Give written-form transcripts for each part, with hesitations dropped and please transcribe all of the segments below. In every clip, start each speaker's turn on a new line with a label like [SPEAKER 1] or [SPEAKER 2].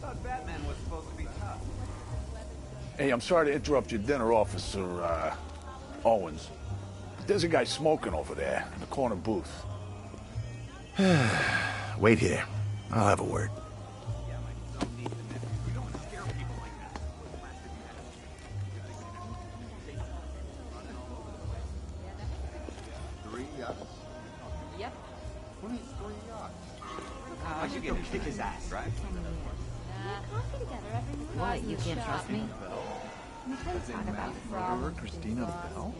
[SPEAKER 1] Thought Batman was supposed to be tough.
[SPEAKER 2] Hey, I'm sorry to interrupt your dinner, Officer, Owens. There's a guy smoking over there in the corner booth.
[SPEAKER 3] Wait here. I'll have a word.
[SPEAKER 4] Yep.
[SPEAKER 1] Who needs 3 yachts? I should get him to kick his ass, right?
[SPEAKER 4] Coffee together every morning.
[SPEAKER 5] What, you can't trust me?
[SPEAKER 4] We can talk about
[SPEAKER 6] Murderer Christina Bell?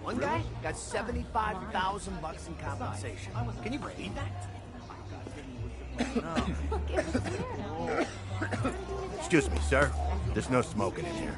[SPEAKER 3] One guy got $75,000 in compensation. Can you believe that? Excuse me, sir. There's no smoking in here.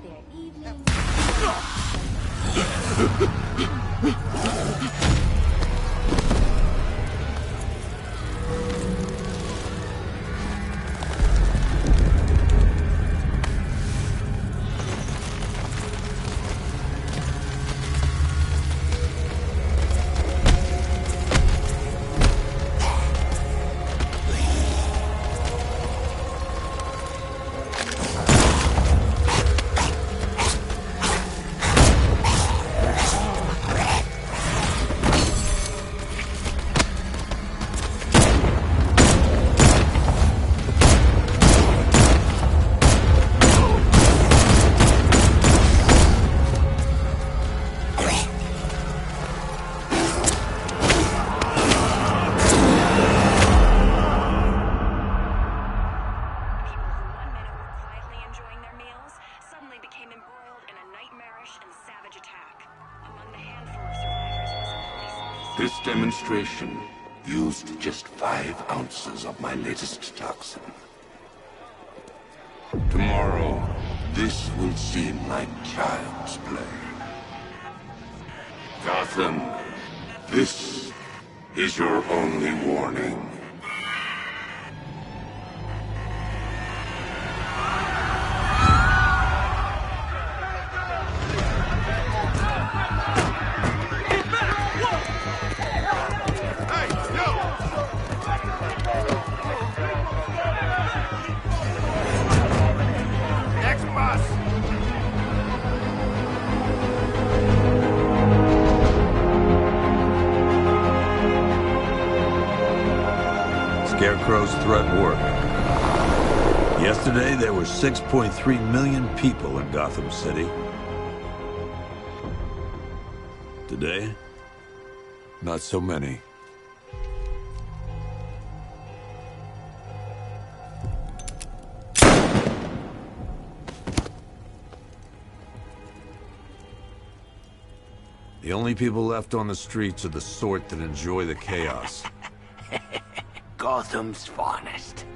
[SPEAKER 7] This demonstration used just 5 ounces of my latest toxin. Tomorrow, this will seem like child's play. Gotham, this is your only warning.
[SPEAKER 8] Scarecrow's threat worked. Yesterday, there were 6.3 million people in Gotham City. Today, not so many. The only people left on the streets are the sort that enjoy the chaos.
[SPEAKER 3] Gotham's finest.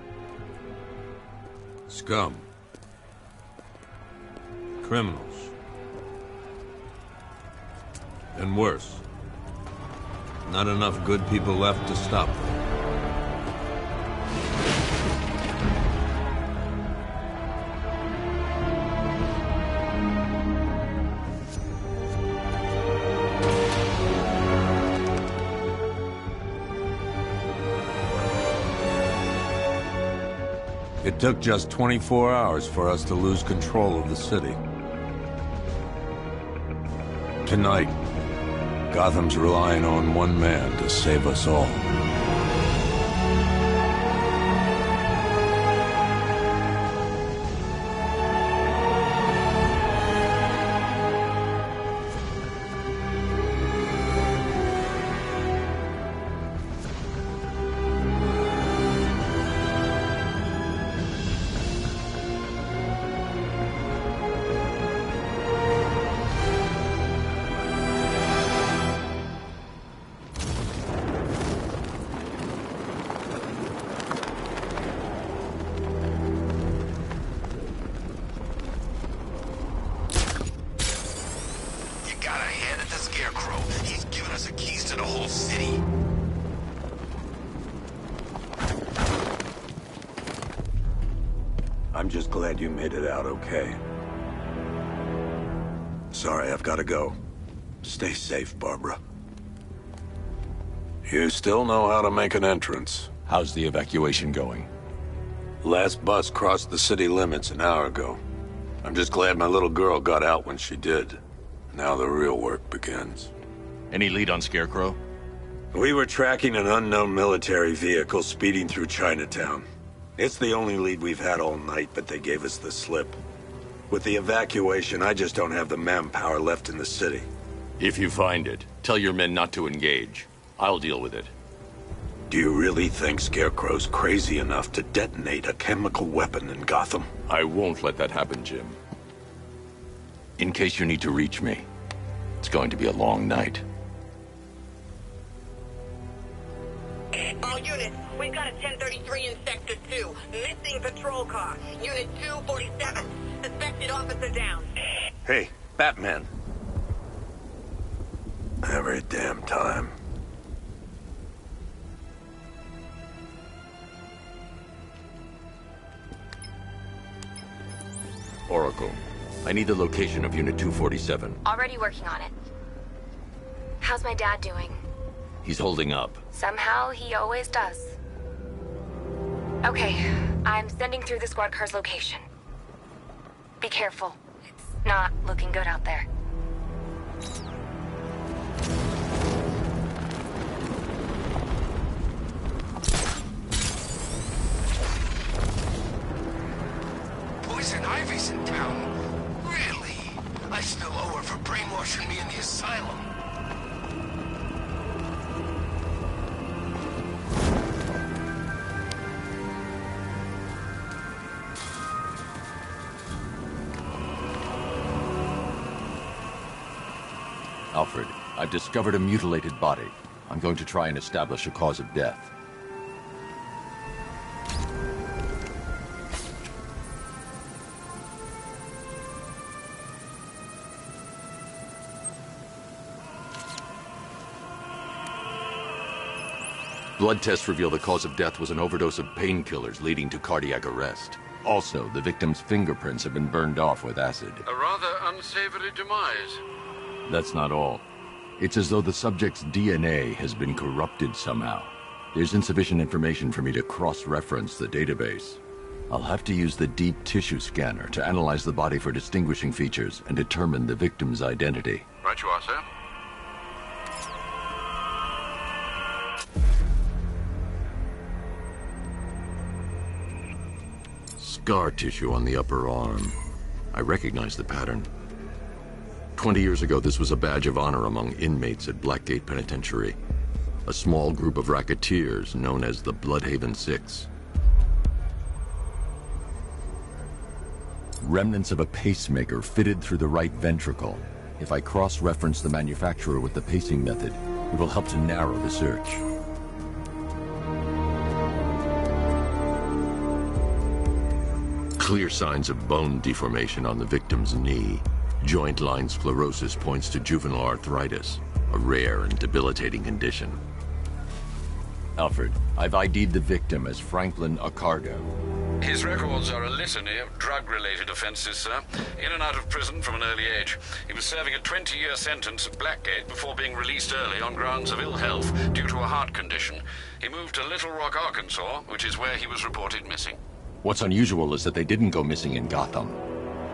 [SPEAKER 8] Scum. Criminals. And worse. Not enough good people left to stop them. It took just 24 hours for us to lose control of the city. Tonight, Gotham's relying on one man to save us all. I'm just glad you made it out okay. Sorry, I've got to go. Stay safe, Barbara. You still know how to make an entrance.
[SPEAKER 9] How's the evacuation going?
[SPEAKER 7] Last bus crossed the city limits an hour ago. I'm just glad my little girl got out when she did. Now the real work begins.
[SPEAKER 5] Any lead on Scarecrow?
[SPEAKER 7] We were tracking an unknown military vehicle speeding through Chinatown. It's the only lead we've had all night, but they gave us the slip. With the evacuation, I just don't have the manpower left in the city.
[SPEAKER 5] If you find it, tell your men not to engage. I'll deal with it.
[SPEAKER 7] Do you really think Scarecrow's crazy enough to detonate a chemical weapon in Gotham?
[SPEAKER 5] I won't let that happen, Jim. In case you need to reach me, it's going to be a long night.
[SPEAKER 9] All units, we've got a 1033 in Sector 2. Missing patrol car. Unit 247. Suspected officer down.
[SPEAKER 7] Hey, Batman. Every damn time.
[SPEAKER 5] Oracle, I need the location of Unit 247.
[SPEAKER 10] Already working on it. How's my dad doing?
[SPEAKER 5] He's holding up.
[SPEAKER 10] Somehow, he always does. Okay, I'm sending through the squad car's location. Be careful. It's not looking good out there.
[SPEAKER 3] Poison Ivy's in town. Really? I still owe her for brainwashing me in the asylum.
[SPEAKER 5] Alfred, I've discovered a mutilated body. I'm going to try and establish a cause of death. Blood tests reveal the cause of death was an overdose of painkillers leading to cardiac arrest. Also, the victim's fingerprints have been burned off with acid.
[SPEAKER 11] A rather unsavory demise.
[SPEAKER 5] That's not all. It's as though the subject's DNA has been corrupted somehow. There's insufficient information for me to cross-reference the database. I'll have to use the deep tissue scanner to analyze the body for distinguishing features and determine the victim's identity.
[SPEAKER 11] Right you are, sir.
[SPEAKER 5] Scar tissue on the upper arm. I recognize the pattern. 20 years ago, this was a badge of honor among inmates at Blackgate Penitentiary. A small group of racketeers known as the Bloodhaven Six. Remnants of a pacemaker fitted through the right ventricle. If I cross-reference the manufacturer with the pacing method, it will help to narrow the search. Clear signs of bone deformation on the victim's knee. Joint line sclerosis points to juvenile arthritis, a rare and debilitating condition. Alfred, I've ID'd the victim as Franklin Accardo.
[SPEAKER 11] His records are a litany of drug-related offenses, sir. In and out of prison from an early age. He was serving a 20-year sentence at Blackgate before being released early on grounds of ill health due to a heart condition. He moved to Little Rock, Arkansas, which is where he was reported missing.
[SPEAKER 5] What's unusual is that they didn't go missing in Gotham.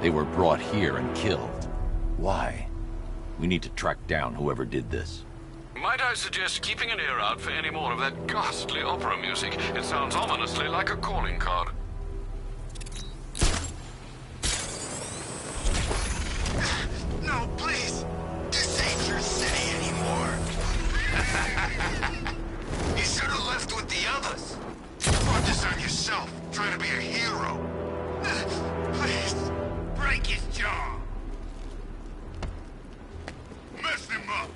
[SPEAKER 5] They were brought here and killed. Why? We need to track down whoever did this.
[SPEAKER 11] Might I suggest keeping an ear out for any more of that ghastly opera music? It sounds ominously like a calling card.
[SPEAKER 3] No, please! This ain't your city anymore! You should have left with the others! You brought this on yourself, trying to be a hero! Please, break his jaw! Mess him up!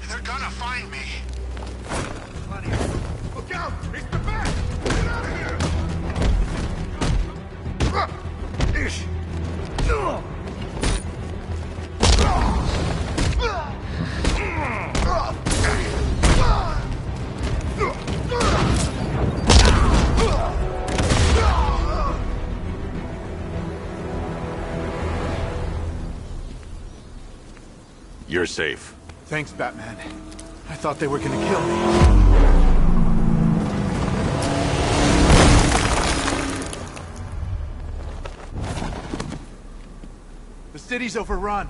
[SPEAKER 3] They're gonna find me! Look out! It's the bat! Get out of here!
[SPEAKER 5] You're safe.
[SPEAKER 6] Thanks, Batman. I thought they were gonna kill me. city's overrun.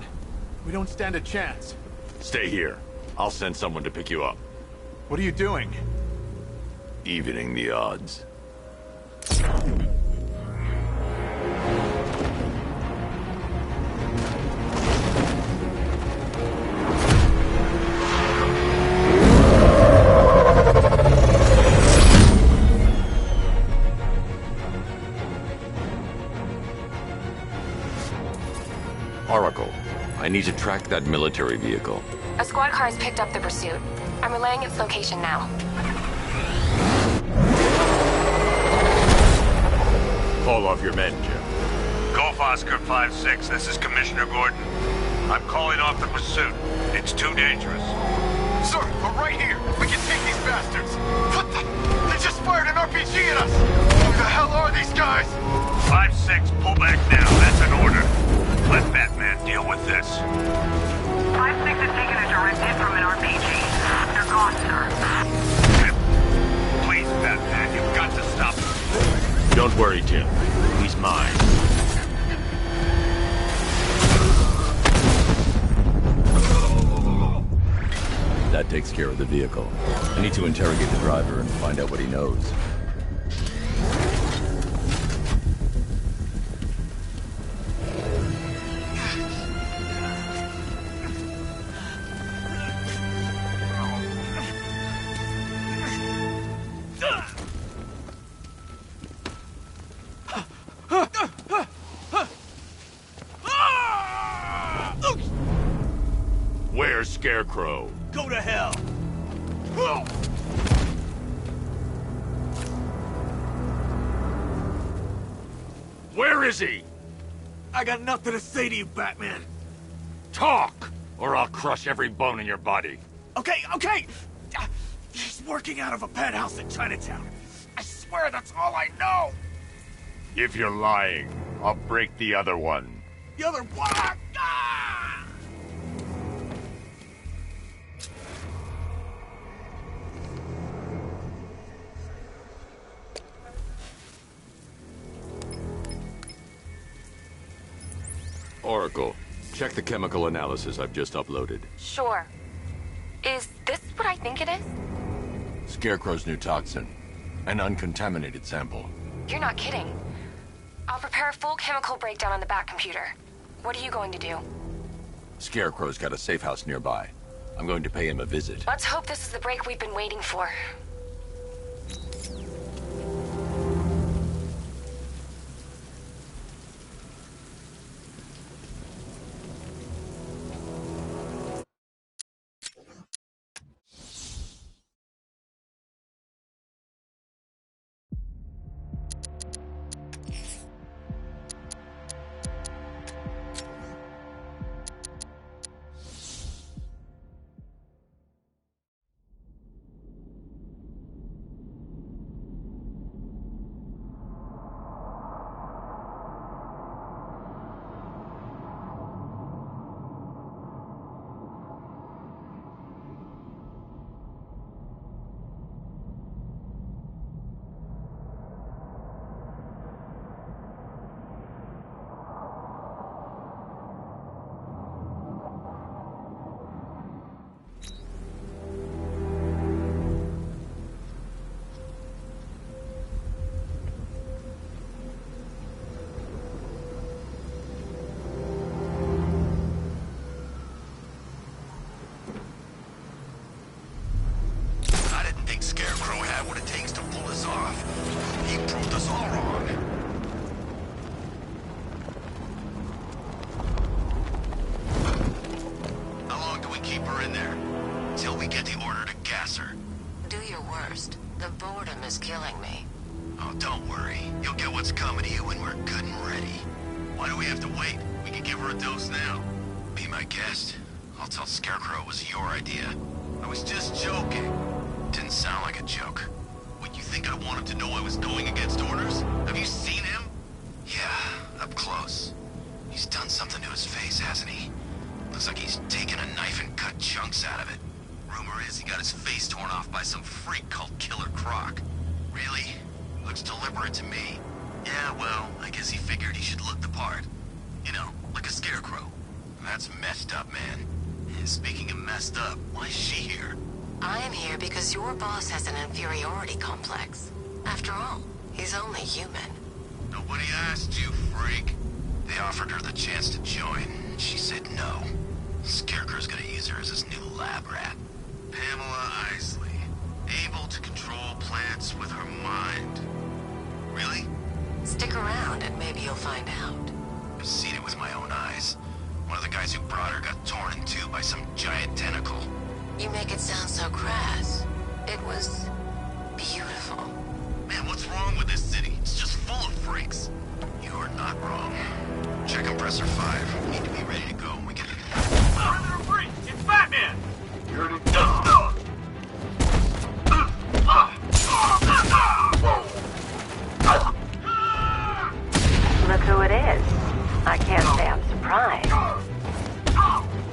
[SPEAKER 6] We don't stand a chance.
[SPEAKER 5] Stay here. I'll send someone to pick you up.
[SPEAKER 6] What are you doing?
[SPEAKER 5] Evening the odds. Oracle, I need to track that military vehicle.
[SPEAKER 10] A squad car has picked up the pursuit. I'm relaying its location now.
[SPEAKER 5] Call off your men, Jim.
[SPEAKER 12] Golf Oscar 5-6, this is Commissioner Gordon. I'm calling off the pursuit. It's too dangerous.
[SPEAKER 3] Sir, we're right here. We can take these bastards. What the? They just fired an RPG at us. Who the hell are these guys?
[SPEAKER 12] 5-6, pull back now. That's an order. Let Batman deal with this.
[SPEAKER 9] 5-6 has taken a direct hit from an RPG. They're gone, sir.
[SPEAKER 12] Please, Batman, you've got to stop him.
[SPEAKER 5] Don't worry, Jim. He's mine. That takes care of the vehicle. I need to interrogate the driver and find out what he knows. Where's Scarecrow?
[SPEAKER 12] Go to hell.
[SPEAKER 5] Where is he?
[SPEAKER 12] I got nothing to say to you, Batman.
[SPEAKER 5] Talk, or I'll crush every bone in your body.
[SPEAKER 12] Okay. He's working out of a penthouse in Chinatown. I swear that's all I know.
[SPEAKER 5] If you're lying, I'll break the other one.
[SPEAKER 12] The other one. Ah!
[SPEAKER 5] Oracle, check the chemical analysis I've just uploaded.
[SPEAKER 10] Sure. Is this what I think it is?
[SPEAKER 5] Scarecrow's new toxin. An uncontaminated sample.
[SPEAKER 10] You're not kidding. I'll prepare a full chemical breakdown on the back computer. What are you going to do?
[SPEAKER 5] Scarecrow's got a safe house nearby. I'm going to pay him a visit.
[SPEAKER 10] Let's hope this is the break we've been waiting for.
[SPEAKER 3] Yeah, well, I guess he figured he should look the part. You know, like a scarecrow. That's messed up, man. And speaking of messed up, why is she here?
[SPEAKER 13] I'm here because your boss has an inferiority complex. After all, he's only human.
[SPEAKER 3] Nobody asked you, freak. They offered her the chance to join, and she said no. Scarecrow's gonna use her as his new lab rat. Pamela Isley, able to control plants with her mind. Really?
[SPEAKER 13] Stick around and maybe you'll find out.
[SPEAKER 3] I've seen it with my own eyes. One of the guys who brought her got torn in two by some giant tentacle.
[SPEAKER 13] You make it sound so crass. It was beautiful.
[SPEAKER 3] Man, what's wrong with this city? It's just full of freaks. You are not wrong. Check compressor 5. We need to be ready to go when we get to
[SPEAKER 12] Prisoner free! It's Batman!
[SPEAKER 13] Look who it is. I can't say I'm surprised.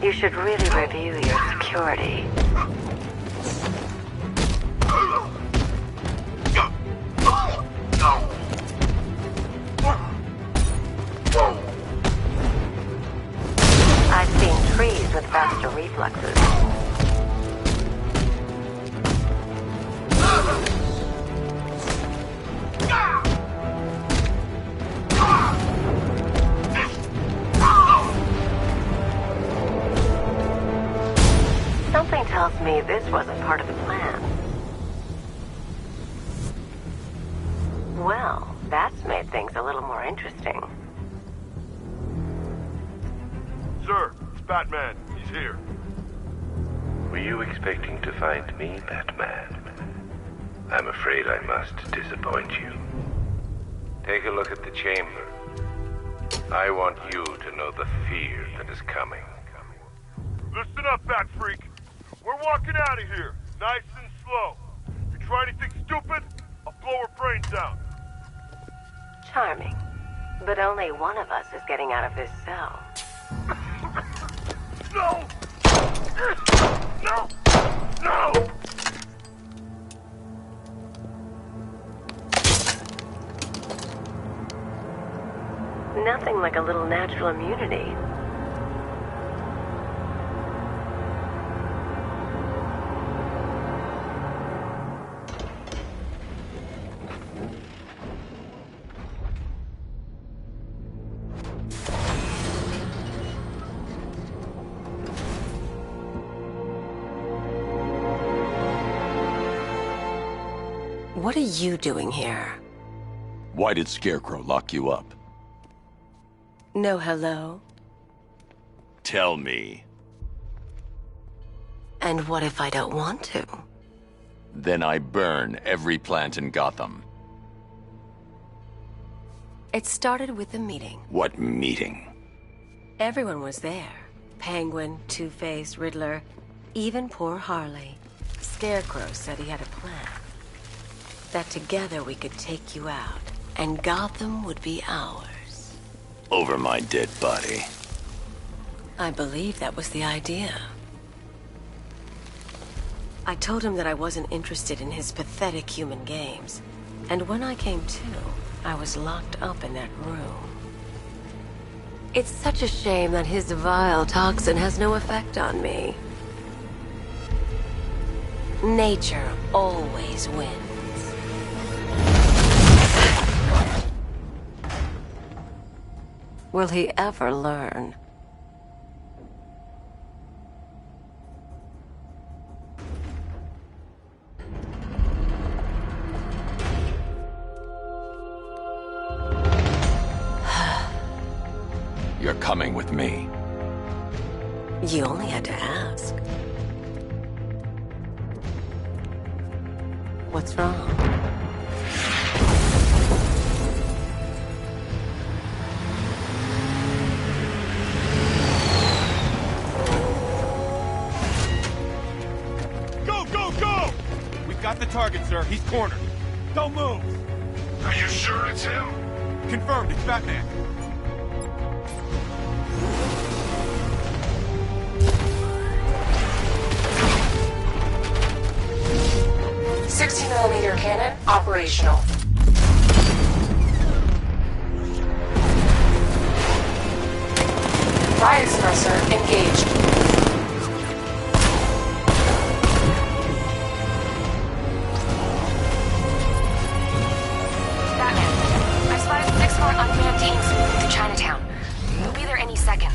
[SPEAKER 13] You should really review your security. I've seen trees with faster reflexes. Something tells me this wasn't part of the plan. Well, that's made things a little more interesting.
[SPEAKER 14] Sir, it's Batman. He's here.
[SPEAKER 15] Were you expecting to find me, Batman? I'm afraid I must disappoint you. Take a look at the chamber. I want you to know the fear that is coming.
[SPEAKER 14] Listen up, Bat Freak. We're walking out of here, nice and slow. If you try anything stupid, I'll blow her brains out.
[SPEAKER 13] Charming. But only one of us is getting out of this cell.
[SPEAKER 14] No! No! No!
[SPEAKER 13] Nothing like a little natural immunity. What are you doing here?
[SPEAKER 5] Why did Scarecrow lock you up?
[SPEAKER 13] No hello?
[SPEAKER 5] Tell me.
[SPEAKER 13] And what if I don't want to?
[SPEAKER 5] Then I burn every plant in Gotham.
[SPEAKER 13] It started with a meeting.
[SPEAKER 5] What meeting?
[SPEAKER 13] Everyone was there. Penguin, Two-Face, Riddler, even poor Harley. Scarecrow said he had a plan. That together we could take you out, and Gotham would be ours.
[SPEAKER 5] Over my dead body.
[SPEAKER 13] I believe that was the idea. I told him that I wasn't interested in his pathetic human games, and when I came to, I was locked up in that room. It's such a shame that his vile toxin has no effect on me. Nature always wins. Will he ever learn?
[SPEAKER 5] You're coming with me.
[SPEAKER 13] You only had to ask. What's wrong?
[SPEAKER 1] Got the target, sir. He's cornered. Don't move.
[SPEAKER 14] Are you sure it's him?
[SPEAKER 1] Confirmed. It's Batman.
[SPEAKER 10] .60mm cannon operational.
[SPEAKER 13] Fire suppressor engaged. Batman, I've spotted 6 more unmanned tanks moving through Chinatown. They'll be there any second.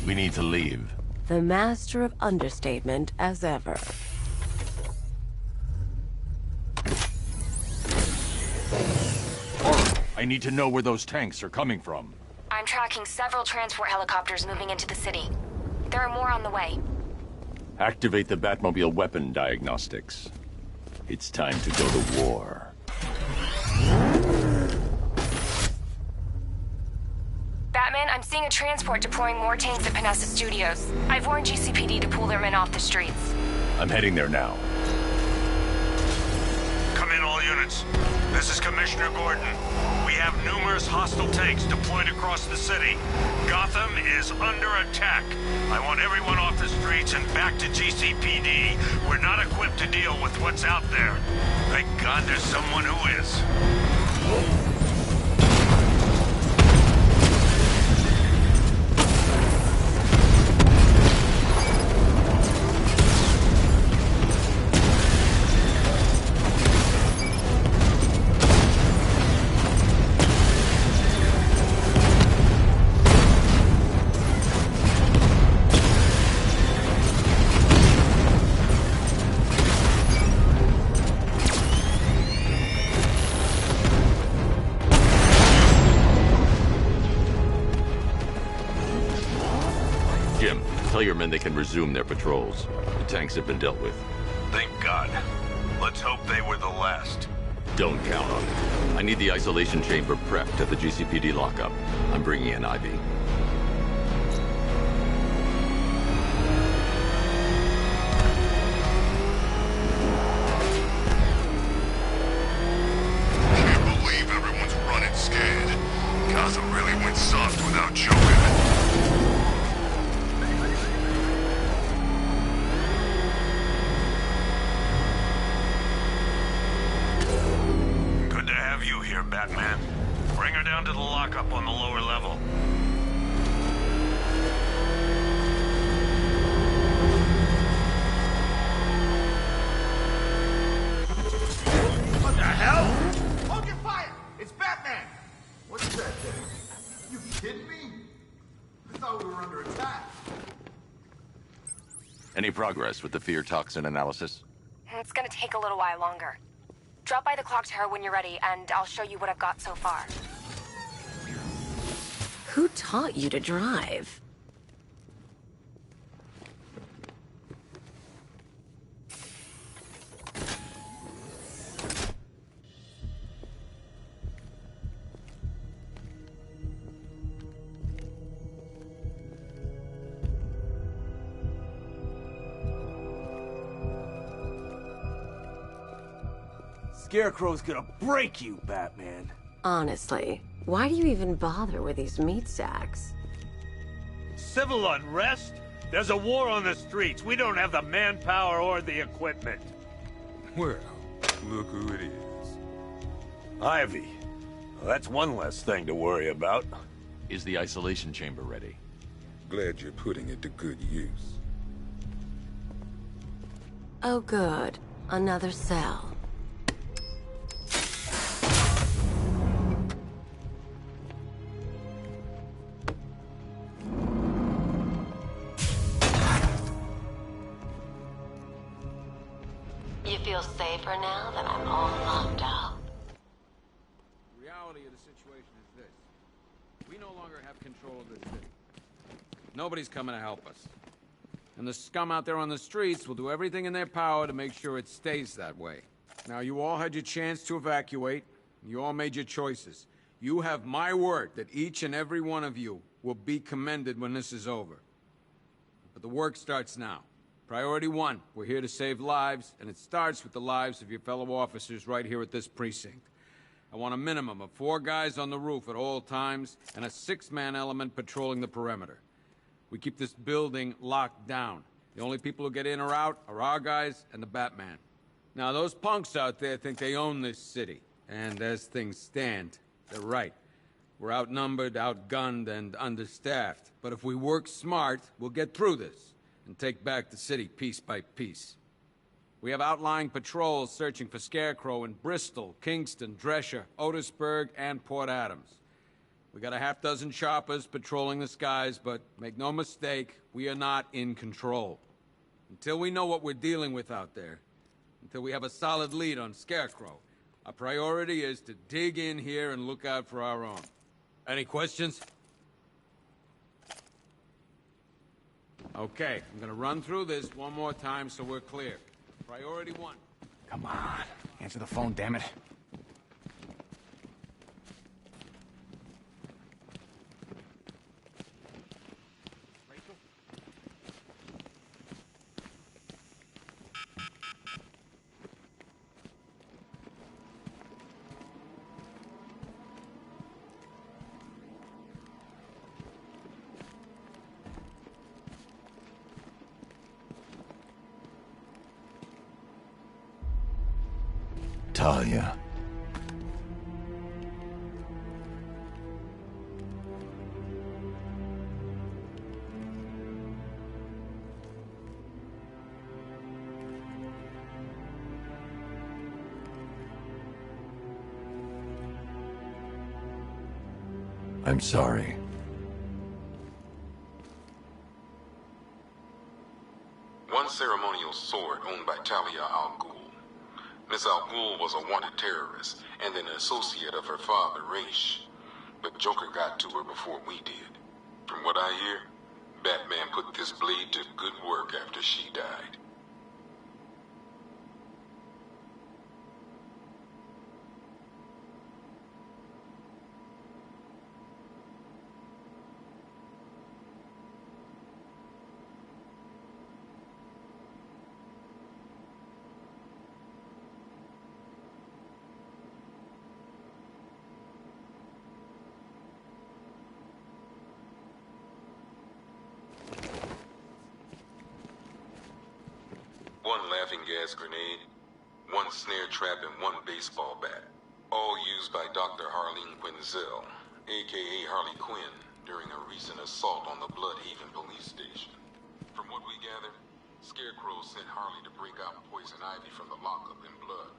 [SPEAKER 5] We need to leave.
[SPEAKER 13] The master of understatement as ever.
[SPEAKER 5] I need to know where those tanks are coming from.
[SPEAKER 10] I'm tracking several transport helicopters moving into the city. There are more on the way.
[SPEAKER 5] Activate the Batmobile weapon diagnostics. It's time to go to war.
[SPEAKER 10] Batman, I'm seeing a transport deploying more tanks at Panessa Studios. I've warned GCPD to pull their men off the streets.
[SPEAKER 5] I'm heading there now.
[SPEAKER 12] Come in, all units. This is Commissioner Gordon. We have numerous hostile tanks deployed across the city. Gotham is under attack. I want everyone off the streets and back to GCPD. We're not equipped to deal with what's out there. Thank God there's someone who is.
[SPEAKER 5] Tell your men they can resume their patrols. The tanks have been dealt with.
[SPEAKER 12] Thank God. Let's hope they were the last.
[SPEAKER 5] Don't count on it. I need the isolation chamber prepped at the GCPD lockup. I'm bringing in Ivy.
[SPEAKER 3] Can't believe everyone's running scared. Gotham really went soft without Joker.
[SPEAKER 12] Batman. Bring her down to the lockup on the lower level.
[SPEAKER 1] What the hell? Hold your fire! It's Batman! What's that thing? You kidding me? I thought we were under attack.
[SPEAKER 5] Any progress with the fear toxin analysis?
[SPEAKER 10] It's gonna take a little while longer. Drop by the clock tower when you're ready, and I'll show you what I've got so far.
[SPEAKER 13] Who taught you to drive?
[SPEAKER 16] Scarecrow's gonna break you, Batman.
[SPEAKER 13] Honestly, why do you even bother with these meat sacks?
[SPEAKER 12] Civil unrest? There's a war on the streets. We don't have the manpower or the equipment.
[SPEAKER 7] Well, look who it is. Ivy. Well, that's one less thing to worry about.
[SPEAKER 5] Is the isolation chamber ready?
[SPEAKER 17] Glad you're putting it to good use.
[SPEAKER 13] Oh, good. Another cell. You feel safer now that I'm all locked out?
[SPEAKER 17] The reality of the situation is this. We no longer have control of this city. Nobody's coming to help us. And the scum out there on the streets will do everything in their power to make sure it stays that way. Now, you all had your chance to evacuate. You all made your choices. You have my word that each and every one of you will be commended when this is over. But the work starts now. Priority 1, we're here to save lives, and it starts with the lives of your fellow officers right here at this precinct. I want a minimum of 4 guys on the roof at all times, and a 6-man element patrolling the perimeter. We keep this building locked down. The only people who get in or out are our guys and the Batman. Now, those punks out there think they own this city, and as things stand, they're right. We're outnumbered, outgunned, and understaffed. But if we work smart, we'll get through this and take back the city piece by piece. We have outlying patrols searching for Scarecrow in Bristol, Kingston, Drescher, Otisburg, and Port Adams. We got a half-dozen choppers patrolling the skies, but make no mistake, we are not in control. Until we know what we're dealing with out there, until we have a solid lead on Scarecrow, our priority is to dig in here and look out for our own. Any questions? Okay, I'm gonna run through this one more time so we're clear. Priority 1.
[SPEAKER 6] Come on. Answer the phone, damn it.
[SPEAKER 5] Talia. I'm sorry.
[SPEAKER 18] One ceremonial sword owned by Talia al Ghul. Miss Al Ghul was a wanted terrorist and an associate of her father, Raish. But Joker got to her before we did. From what I hear, Batman put this blade to good work after she died. One laughing gas grenade, one snare trap, and one baseball bat. All used by Dr. Harleen Quinzel, a.k.a. Harley Quinn, during a recent assault on the Bloodhaven police station. From what we gather, Scarecrow sent Harley to break out Poison Ivy from the lockup in Blood.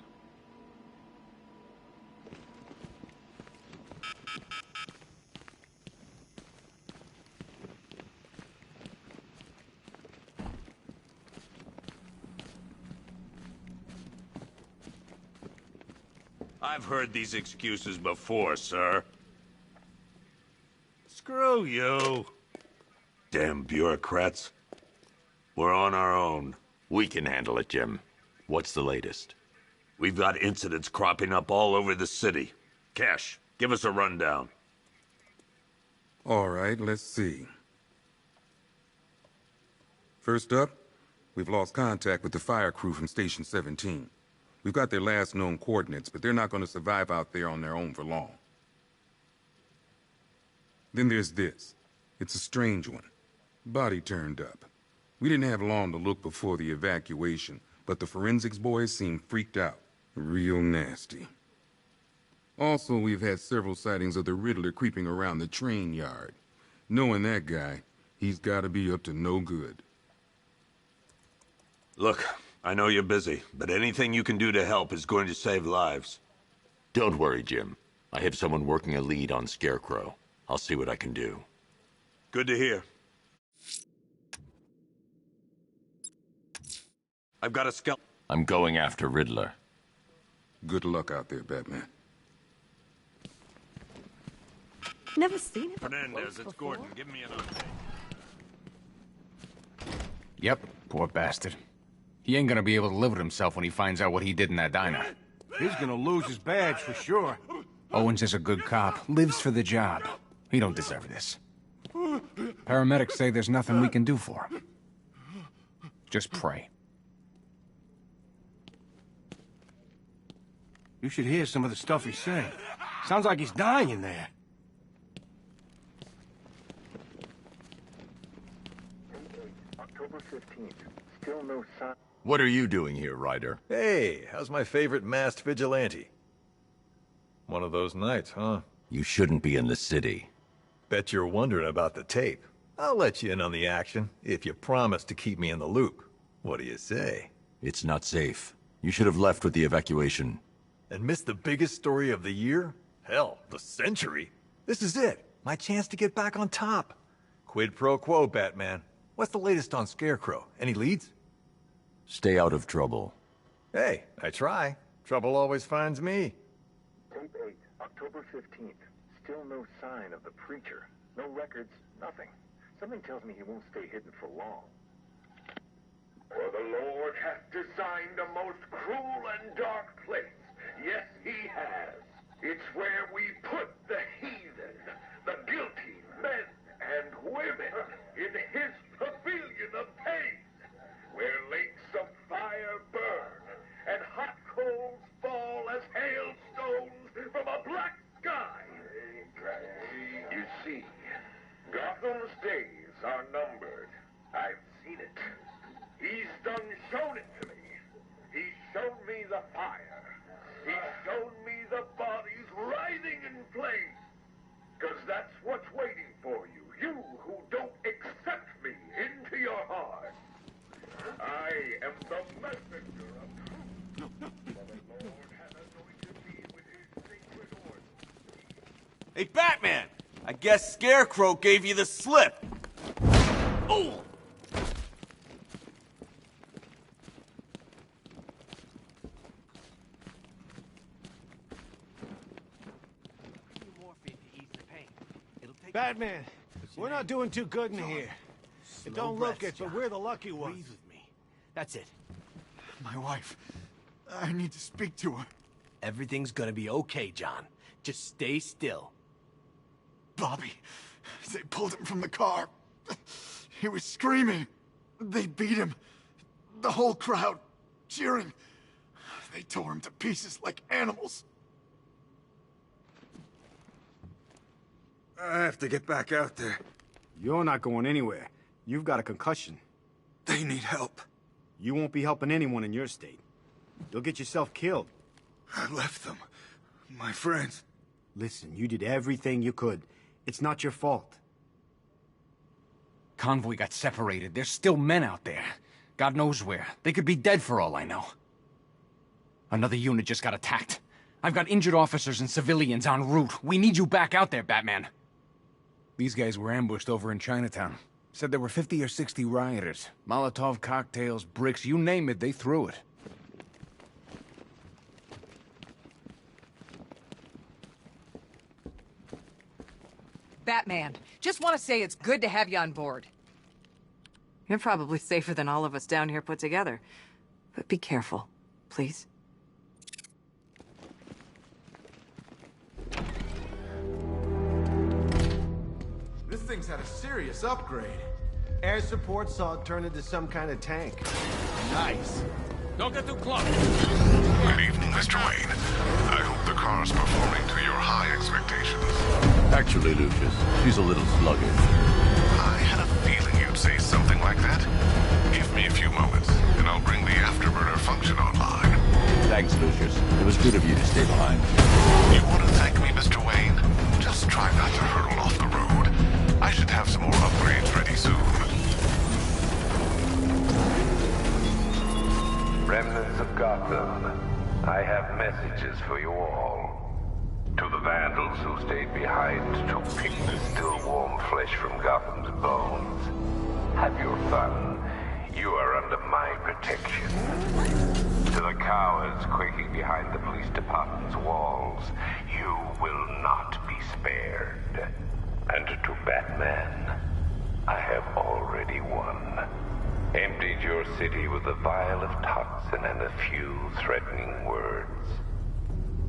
[SPEAKER 12] I've heard these excuses before, sir. Screw you. Damn bureaucrats. We're on our own.
[SPEAKER 5] We can handle it, Jim. What's the latest?
[SPEAKER 12] We've got incidents cropping up all over the city. Cash, give us a rundown.
[SPEAKER 19] All right, let's see. First up, we've lost contact with the fire crew from Station 17. We've got their last known coordinates, but they're not going to survive out there on their own for long. Then there's this. It's a strange one. Body turned up. We didn't have long to look before the evacuation, but the forensics boys seemed freaked out. Real nasty. Also, we've had several sightings of the Riddler creeping around the train yard. Knowing that guy, he's got to be up to no good.
[SPEAKER 12] Look,
[SPEAKER 7] I know you're busy, but anything you can do to help is going to save lives.
[SPEAKER 5] Don't worry, Jim. I have someone working a lead on Scarecrow. I'll see what I can do.
[SPEAKER 7] Good to hear. I've got a Scum.
[SPEAKER 5] I'm going after Riddler.
[SPEAKER 19] Good luck out there, Batman.
[SPEAKER 13] Never seen it.
[SPEAKER 7] Fernandez, it's Gordon. Give me an update.
[SPEAKER 6] Yep, poor bastard. He ain't gonna be able to live with himself when he finds out what he did in that diner.
[SPEAKER 16] He's gonna lose his badge for sure.
[SPEAKER 6] Owens is a good cop, lives for the job. He don't deserve this. Paramedics say there's nothing we can do for him. Just pray.
[SPEAKER 16] You should hear some of the stuff he's saying. Sounds like he's dying in there.
[SPEAKER 20] October 15th. Still no sign.
[SPEAKER 5] What are you doing here, Ryder?
[SPEAKER 21] Hey, how's my favorite masked vigilante? One of those nights, huh?
[SPEAKER 5] You shouldn't be in the city.
[SPEAKER 21] Bet you're wondering about the tape. I'll let you in on the action, if you promise to keep me in the loop. What do you say?
[SPEAKER 5] It's not safe. You should have left with the evacuation.
[SPEAKER 21] And missed the biggest story of the year? Hell, the century. This is it. My chance to get back on top. Quid pro quo, Batman. What's the latest on Scarecrow? Any leads?
[SPEAKER 5] Stay out of trouble.
[SPEAKER 21] Hey, I try. Trouble always finds me.
[SPEAKER 20] Tape 8, October 15th. Still no sign of the preacher. No records, nothing. Something tells me he won't stay hidden for long.
[SPEAKER 1] For the Lord hath designed a most cruel and dark place. Yes, he has. It's where we put the heathen, the guilty men and women in his pavilion of pain, where lakes of fire burn and hot coals fall as hailstones from a black sky. You see, Gotham's days are numbered. I've seen it. He's done shown it to me. He's shown me the fire. He's shown me the bodies writhing in flames. Because that's what's waiting for you. You who don't accept me into your heart. I am the messenger of truth. For the Lord hath anointed me with his sacred order.
[SPEAKER 16] Hey, Batman! I guess Scarecrow gave you the slip. Oh!
[SPEAKER 22] Batman, we're not doing too good in here. It don't look it, but we're the lucky ones.
[SPEAKER 16] Breathe with me. That's it.
[SPEAKER 23] My wife. I need to speak to her.
[SPEAKER 16] Everything's gonna be okay, John. Just stay still.
[SPEAKER 23] Bobby. They pulled him from the car. He was screaming. They beat him. The whole crowd cheering. They tore him to pieces like animals. I have to get back out there.
[SPEAKER 16] You're not going anywhere. You've got a concussion.
[SPEAKER 23] They need help.
[SPEAKER 16] You won't be helping anyone in your state. You'll get yourself killed.
[SPEAKER 23] I left them. My friends.
[SPEAKER 16] Listen, you did everything you could. It's not your fault. Convoy got separated. There's still men out there. God knows where. They could be dead for all I know. Another unit just got attacked. I've got injured officers and civilians en route. We need you back out there, Batman. These guys were ambushed over in Chinatown. Said there were 50 or 60 rioters. Molotov cocktails, bricks, you name it, they threw it.
[SPEAKER 24] Batman, just want to say it's good to have you on board.
[SPEAKER 25] You're probably safer than all of us down here put together. But be careful, please.
[SPEAKER 22] This thing's had a serious upgrade. Air support saw it turn into some kind of tank. Nice.
[SPEAKER 17] Don't get too close.
[SPEAKER 18] Good evening, Mr. Wayne. I hope the car's performing to your high expectations.
[SPEAKER 5] Actually, Lucius, she's a little sluggish.
[SPEAKER 18] I had a feeling you'd say something like that. Give me a few moments, and I'll bring the afterburner function online.
[SPEAKER 5] Thanks, Lucius. It was good of you to stay behind.
[SPEAKER 18] You want to thank me, Mr. Wayne? Just try not to hurtle off the road. I should have some more upgrades ready soon.
[SPEAKER 15] messages for you all. To the vandals who stayed behind to pick the still warm flesh from Gotham's bones, have your fun. You are under my protection. To the cowards quaking behind the police department's walls, you will not be spared. And to Batman, I have already won. Emptied your city with a vial of toxin and a few threatening words.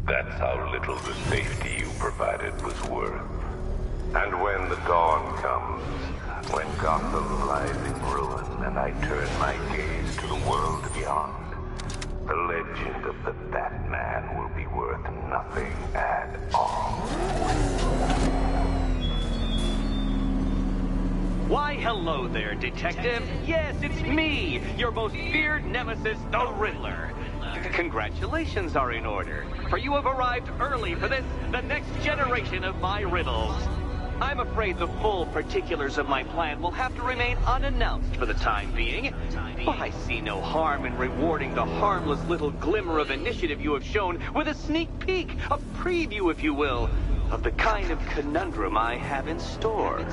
[SPEAKER 15] That's how little the safety you provided was worth. And when the dawn comes, when Gotham lies in ruin and I turn my gaze to the world beyond, the legend of the Batman will be worth nothing at all.
[SPEAKER 2] Why, hello there, Detective. Yes, it's me, your most feared nemesis, the Riddler. Congratulations are in order, for you have arrived early for this, the next generation of my riddles. I'm afraid the full particulars of my plan will have to remain unannounced for the time being, but I see no harm in rewarding the harmless little glimmer of initiative you have shown with a sneak peek, a preview, if you will, of the kind of conundrum I have in store.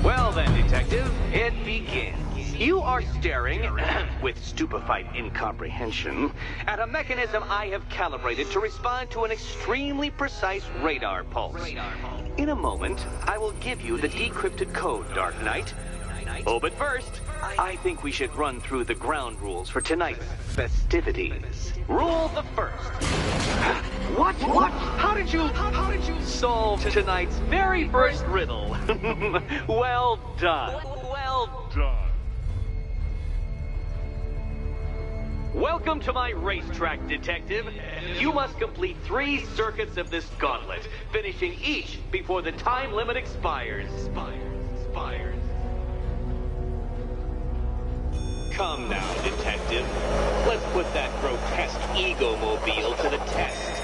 [SPEAKER 2] Well then, Detective, it begins. You are staring, with stupefied incomprehension, at a mechanism I have calibrated to respond to an extremely precise radar pulse. In a moment, I will give you the decrypted code, Dark Knight. Oh, but first, I think we should run through the ground rules for tonight's festivities. Rule the first. What? How did you solve tonight's very first riddle? Well done. Well done. Welcome to my racetrack, Detective. You must complete 3 circuits of this gauntlet, finishing each before the time limit expires. Come now, Detective. Let's put that grotesque ego-mobile to the test.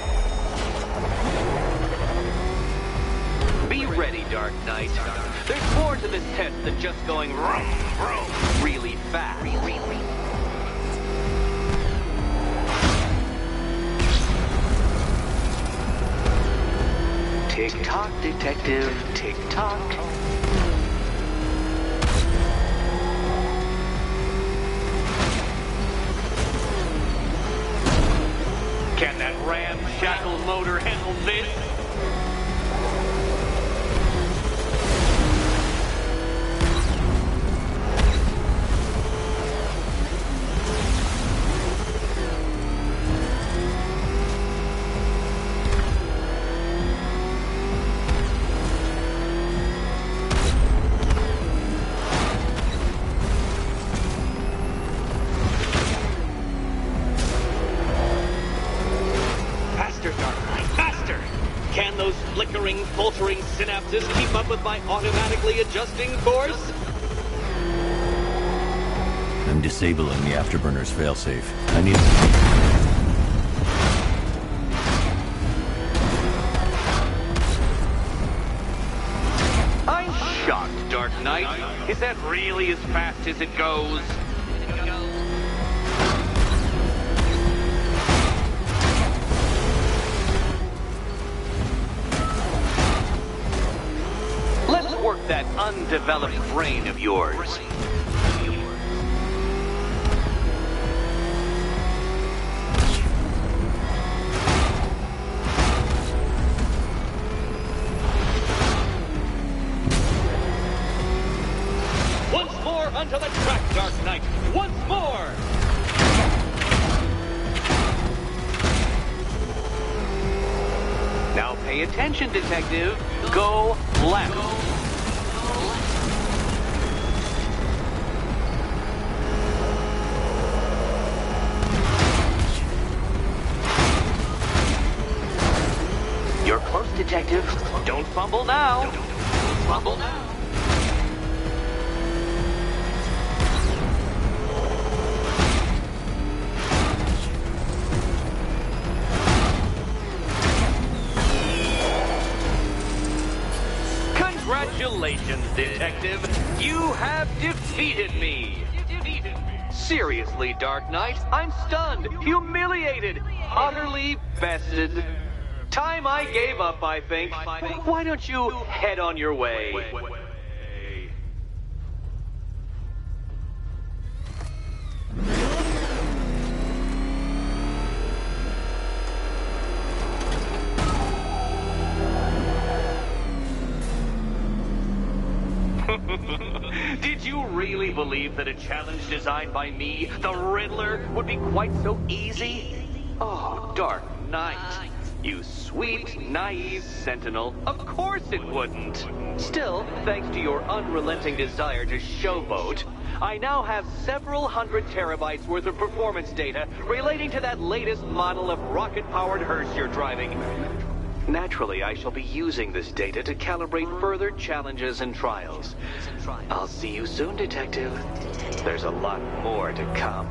[SPEAKER 2] Be ready, Dark Knight. There's more to this test than just going vroom, vroom, really fast. Tick-tock, Detective, tick-tock. Can that ramshackle motor handle this? Faltering synapses keep up with my automatically adjusting course?
[SPEAKER 5] I'm disabling the Afterburner's failsafe. I need...
[SPEAKER 2] I'm shocked, Dark Knight. Is that really as fast as it goes? Work that undeveloped brain of yours. Once more onto the track, Dark Knight. Once more! Now pay attention, Detective. Go left. You're close, Detective. Don't fumble now. Don't fumble now. Congratulations, Detective. You have defeated me. Seriously, Dark Knight, I'm stunned, humiliated, utterly bested. Time I gave up, I think. Why don't you head on your way? Did you really believe that a challenge designed by me, the Riddler, would be quite so easy? Oh, Dark Knight. You sweet, naive sentinel. Of course it wouldn't. Still, thanks to your unrelenting desire to showboat, I now have several hundred terabytes worth of performance data relating to that latest model of rocket-powered hearse you're driving. Naturally, I shall be using this data to calibrate further challenges and trials. I'll see you soon, Detective. There's a lot more to come.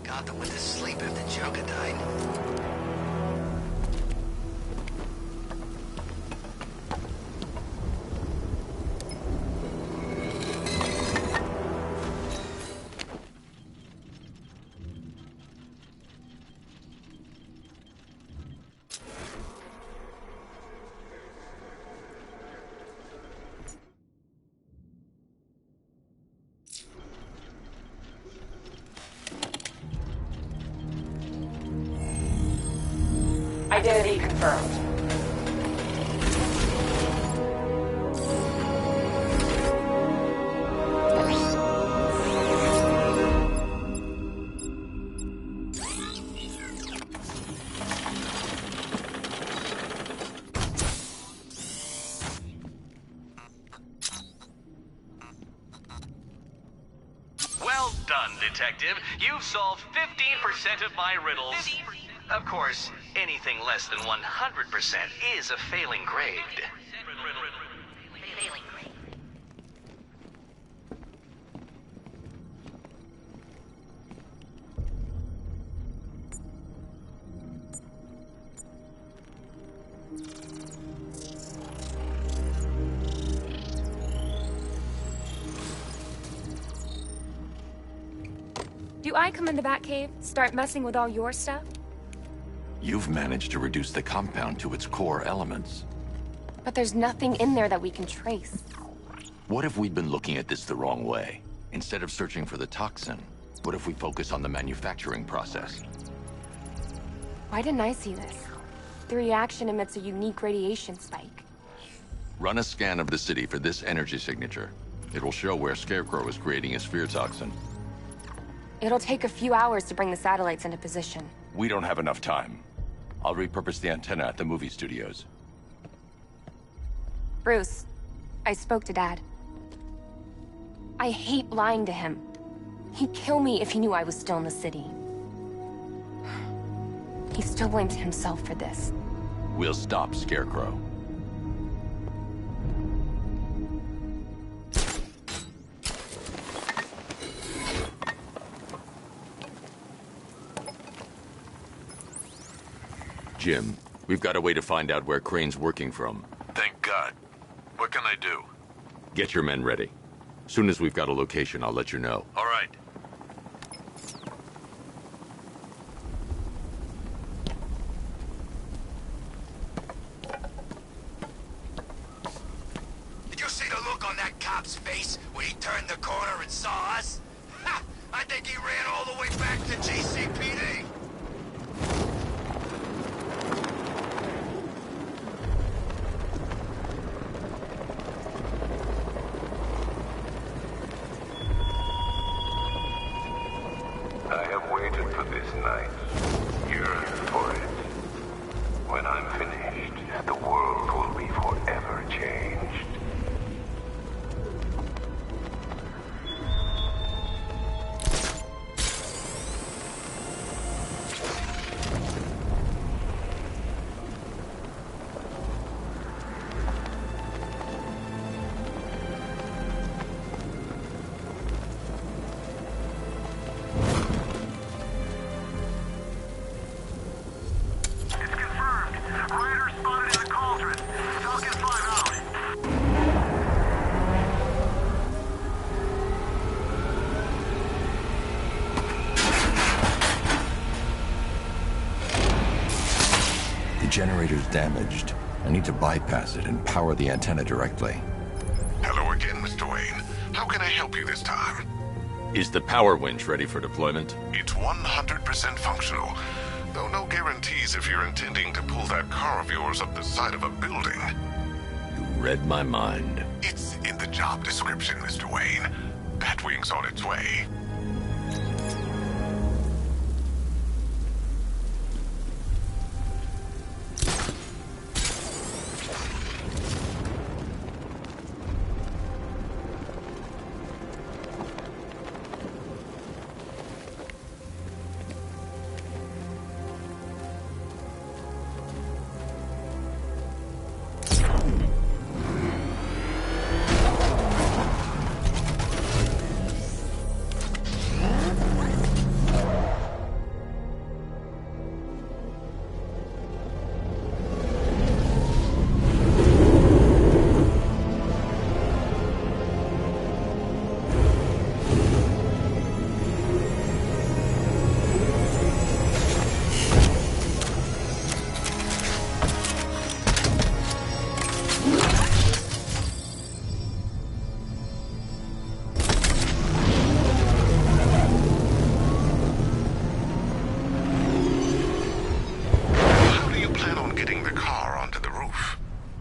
[SPEAKER 3] Gotham went to sleep after Joker died.
[SPEAKER 10] Identity confirmed.
[SPEAKER 2] Well done, Detective. You've solved 15% of my riddles. Of course, anything less than 100% is a failing grade.
[SPEAKER 10] Do I come in the Batcave, start messing with all your stuff?
[SPEAKER 5] You've managed to reduce the compound to its core elements.
[SPEAKER 10] But there's nothing in there that we can trace.
[SPEAKER 5] What if we'd been looking at this the wrong way? Instead of searching for the toxin, what if we focus on the manufacturing process?
[SPEAKER 10] Why didn't I see this? The reaction emits a unique radiation spike.
[SPEAKER 5] Run a scan of the city for this energy signature. It will show where Scarecrow is creating his fear toxin.
[SPEAKER 10] It'll take a few hours to bring the satellites into position.
[SPEAKER 5] We don't have enough time. I'll repurpose the antenna at the movie studios.
[SPEAKER 10] Bruce, I spoke to Dad. I hate lying to him. He'd kill me if he knew I was still in the city. He still blames himself for this.
[SPEAKER 5] We'll stop Scarecrow. Jim, we've got a way to find out where Crane's working from.
[SPEAKER 7] Thank God. What can I do?
[SPEAKER 5] Get your men ready. Soon as we've got a location, I'll let you know.
[SPEAKER 7] All right.
[SPEAKER 15] I have waited for this night, yearned for it. When I'm finished, the world will be forever changed.
[SPEAKER 5] Generator's damaged. I need to bypass it and power the antenna directly.
[SPEAKER 18] Hello again, Mr. Wayne. How can I help you this time?
[SPEAKER 5] Is the power winch ready for deployment?
[SPEAKER 18] It's 100% functional, though no guarantees if you're intending to pull that car of yours up the side of a building.
[SPEAKER 5] You read my mind.
[SPEAKER 18] It's in the job description, Mr. Wayne. Batwing's on its way.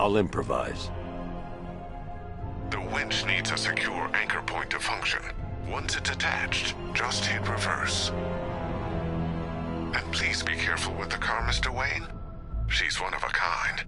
[SPEAKER 5] I'll improvise.
[SPEAKER 18] The winch needs a secure anchor point to function. Once it's attached, just hit reverse. And please be careful with the car, Mr. Wayne. She's one of a kind.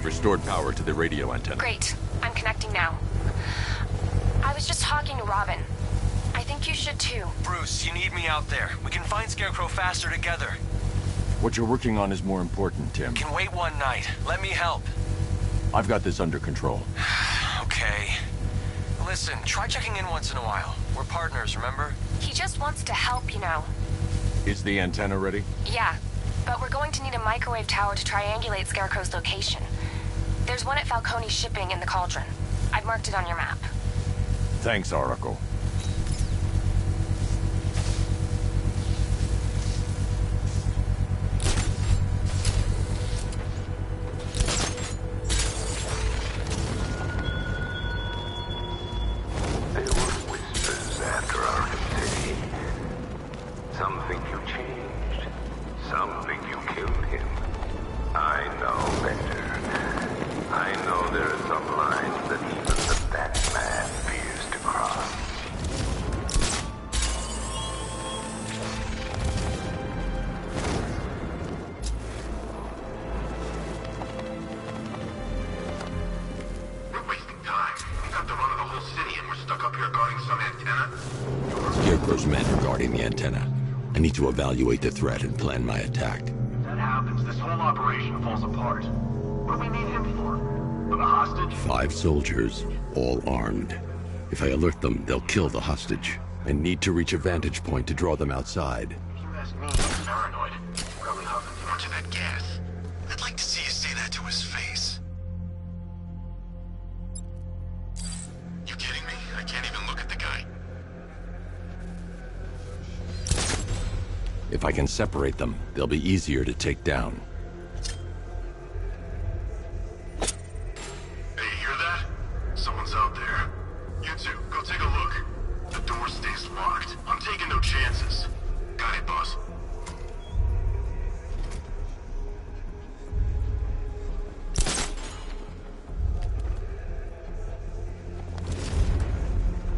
[SPEAKER 5] I've restored power to the radio antenna.
[SPEAKER 10] Great. I'm connecting now. I was just talking to Robin. I think
[SPEAKER 4] think you should too.
[SPEAKER 8] Bruce, you need me out there. We can find Scarecrow faster together.
[SPEAKER 5] What you're working on is more important, Tim.
[SPEAKER 8] Can wait one night. Let me help.
[SPEAKER 5] I've got this under control.
[SPEAKER 8] Okay. Listen, try checking in once in a while. We're partners, remember?
[SPEAKER 4] He just wants to help, you know.
[SPEAKER 5] Is the antenna ready?
[SPEAKER 4] Yeah, but we're going to need a microwave tower to triangulate Scarecrow's location. There's one at Falcone Shipping in the Cauldron. I've marked it on your map.
[SPEAKER 5] Thanks, Oracle.
[SPEAKER 15] There were whispers after Arkham City. Some think you changed. Some think you killed him. I know better. I know there are some lines that even the Batman fears to cross.
[SPEAKER 3] We're wasting time. We've got the run of the whole city and we're stuck up here guarding some antenna.
[SPEAKER 5] Scarecrow's men are guarding the antenna. I need to evaluate the threat and plan my attack.
[SPEAKER 3] That happens, this whole operation falls apart. What do we need him for? For the hostage?
[SPEAKER 5] 5 soldiers, all armed. If I alert them, they'll kill the hostage. I need to reach a vantage point to draw them outside.
[SPEAKER 3] If you ask me, he's paranoid. Probably huffing too much of that gas. I'd like to see you say that to his face. You kidding me? I can't even look at the guy.
[SPEAKER 5] If I can separate them, they'll be easier to take down.
[SPEAKER 3] Hey, you hear that? Someone's out there. You two, go take a look. The door stays locked. I'm taking no chances. Got it, boss.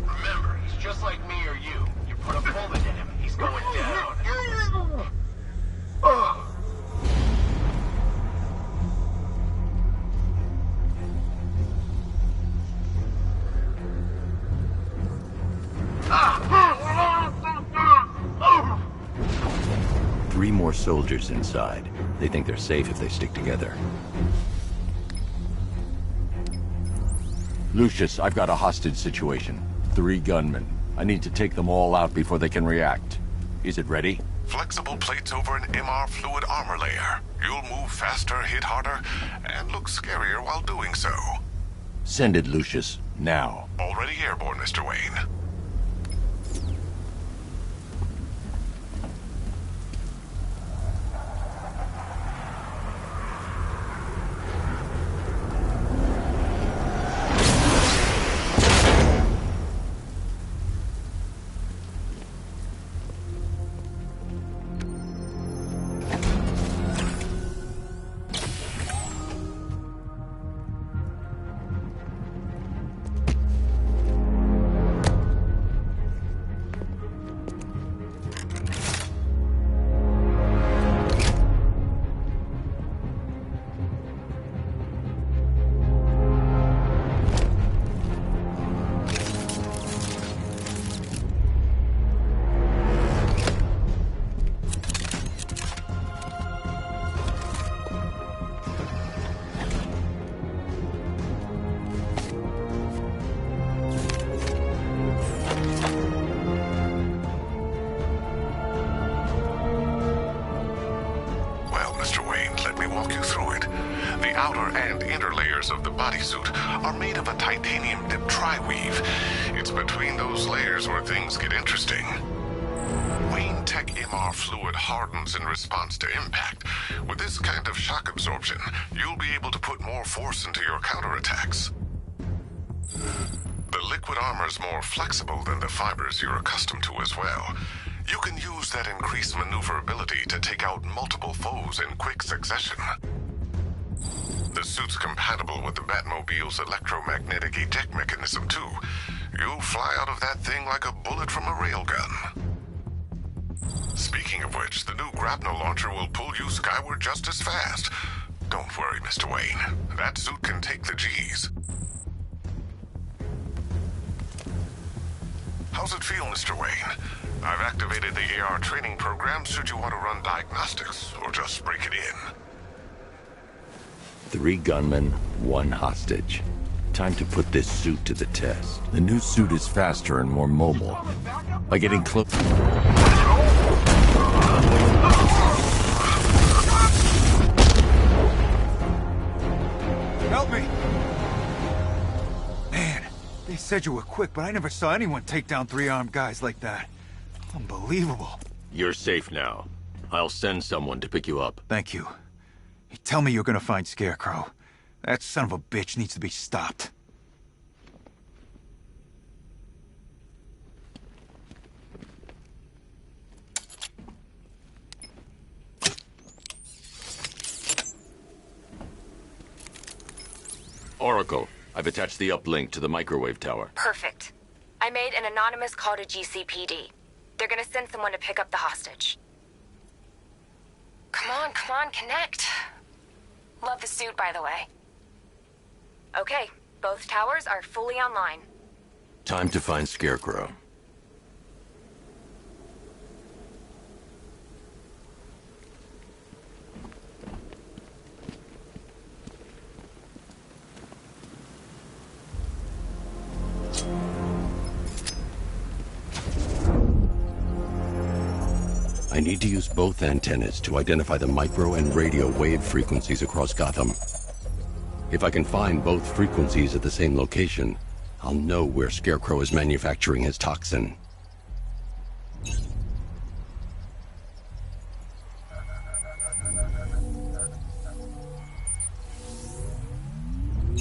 [SPEAKER 3] Remember, he's just like me or you. You put a bullet in him, he's going down.
[SPEAKER 5] Three more soldiers inside. They think they're safe if they stick together. Lucius, I've got a hostage situation. 3 gunmen. I need to take them all out before they can react. Is it ready?
[SPEAKER 9] Flexible plates over an MR fluid armor layer. You'll move faster, hit harder, and look scarier while doing so.
[SPEAKER 5] Send it, Lucius. Now.
[SPEAKER 9] Already airborne, Mr. Wayne. Of the bodysuit are made of a titanium dip tri-weave. It's between those layers where things get interesting. Wayne Tech MR fluid hardens in response to impact. With this kind of shock absorption, you'll be able to put more force into your counterattacks. The liquid armor's more flexible than the fibers you're accustomed to as well. You can use that increased maneuverability to take out multiple foes in quick succession. The suit's compatible with the Batmobile's electromagnetic eject mechanism, too. You'll fly out of that thing like a bullet from a railgun. Speaking of which, the new grapnel launcher will pull you skyward just as fast. Don't worry, Mr. Wayne. That suit can take the G's. How's it feel, Mr. Wayne? I've activated the AR training program should you want to run diagnostics, or just break it in.
[SPEAKER 5] 3 gunmen, 1 hostage. Time to put this suit to the test. The new suit is faster and more mobile. By getting close...
[SPEAKER 11] Help me! Man, they said you were quick, but I never saw anyone take down 3 armed guys like that. Unbelievable.
[SPEAKER 5] You're safe now. I'll send someone to pick you up.
[SPEAKER 11] Thank you. You tell me you're gonna find Scarecrow. That son of a bitch needs to be stopped.
[SPEAKER 5] Oracle, I've attached the uplink to the microwave tower.
[SPEAKER 4] Perfect. I made an anonymous call to GCPD. They're gonna send someone to pick up the hostage. Come on, connect. Love the suit, by the way. Okay, both towers are fully online.
[SPEAKER 5] Time to find Scarecrow. I need to use both antennas to identify the micro and radio wave frequencies across Gotham. If I can find both frequencies at the same location, I'll know where Scarecrow is manufacturing his toxin.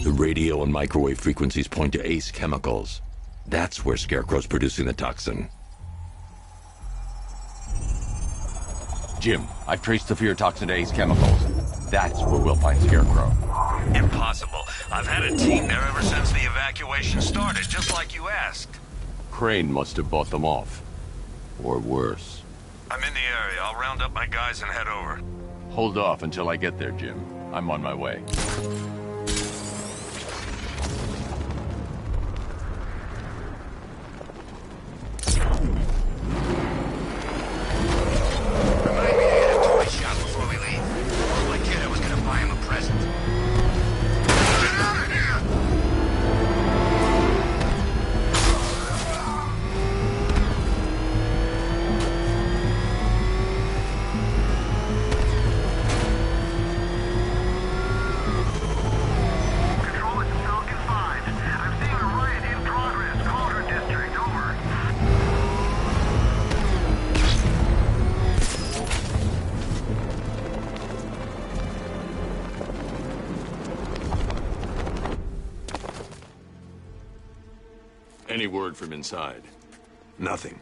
[SPEAKER 5] The radio and microwave frequencies point to Ace Chemicals. That's where Scarecrow's producing the toxin. Jim, I've traced the fear toxin to Ace Chemicals. That's where we'll find Scarecrow.
[SPEAKER 7] Impossible. I've had a team there ever since the evacuation started, just like you asked.
[SPEAKER 5] Crane must have bought them off. Or worse.
[SPEAKER 7] I'm in the area. I'll round up my guys and head over.
[SPEAKER 5] Hold off until I get there, Jim. I'm on my way. Any word from inside?
[SPEAKER 7] Nothing.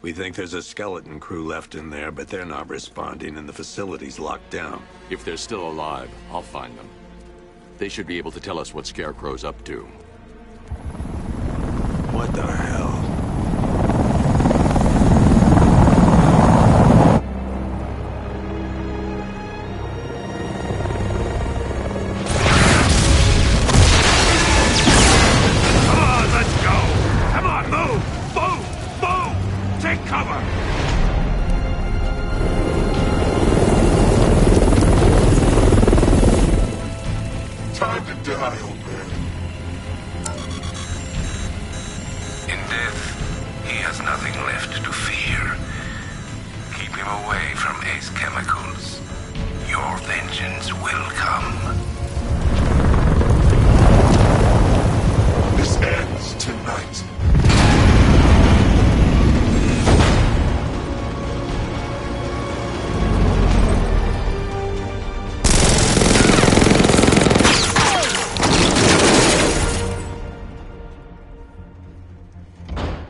[SPEAKER 7] We think there's a skeleton crew left in there, but they're not responding and the facility's locked down.
[SPEAKER 5] If they're still alive, I'll find them. They should be able to tell us what Scarecrow's up to.
[SPEAKER 7] What the hell?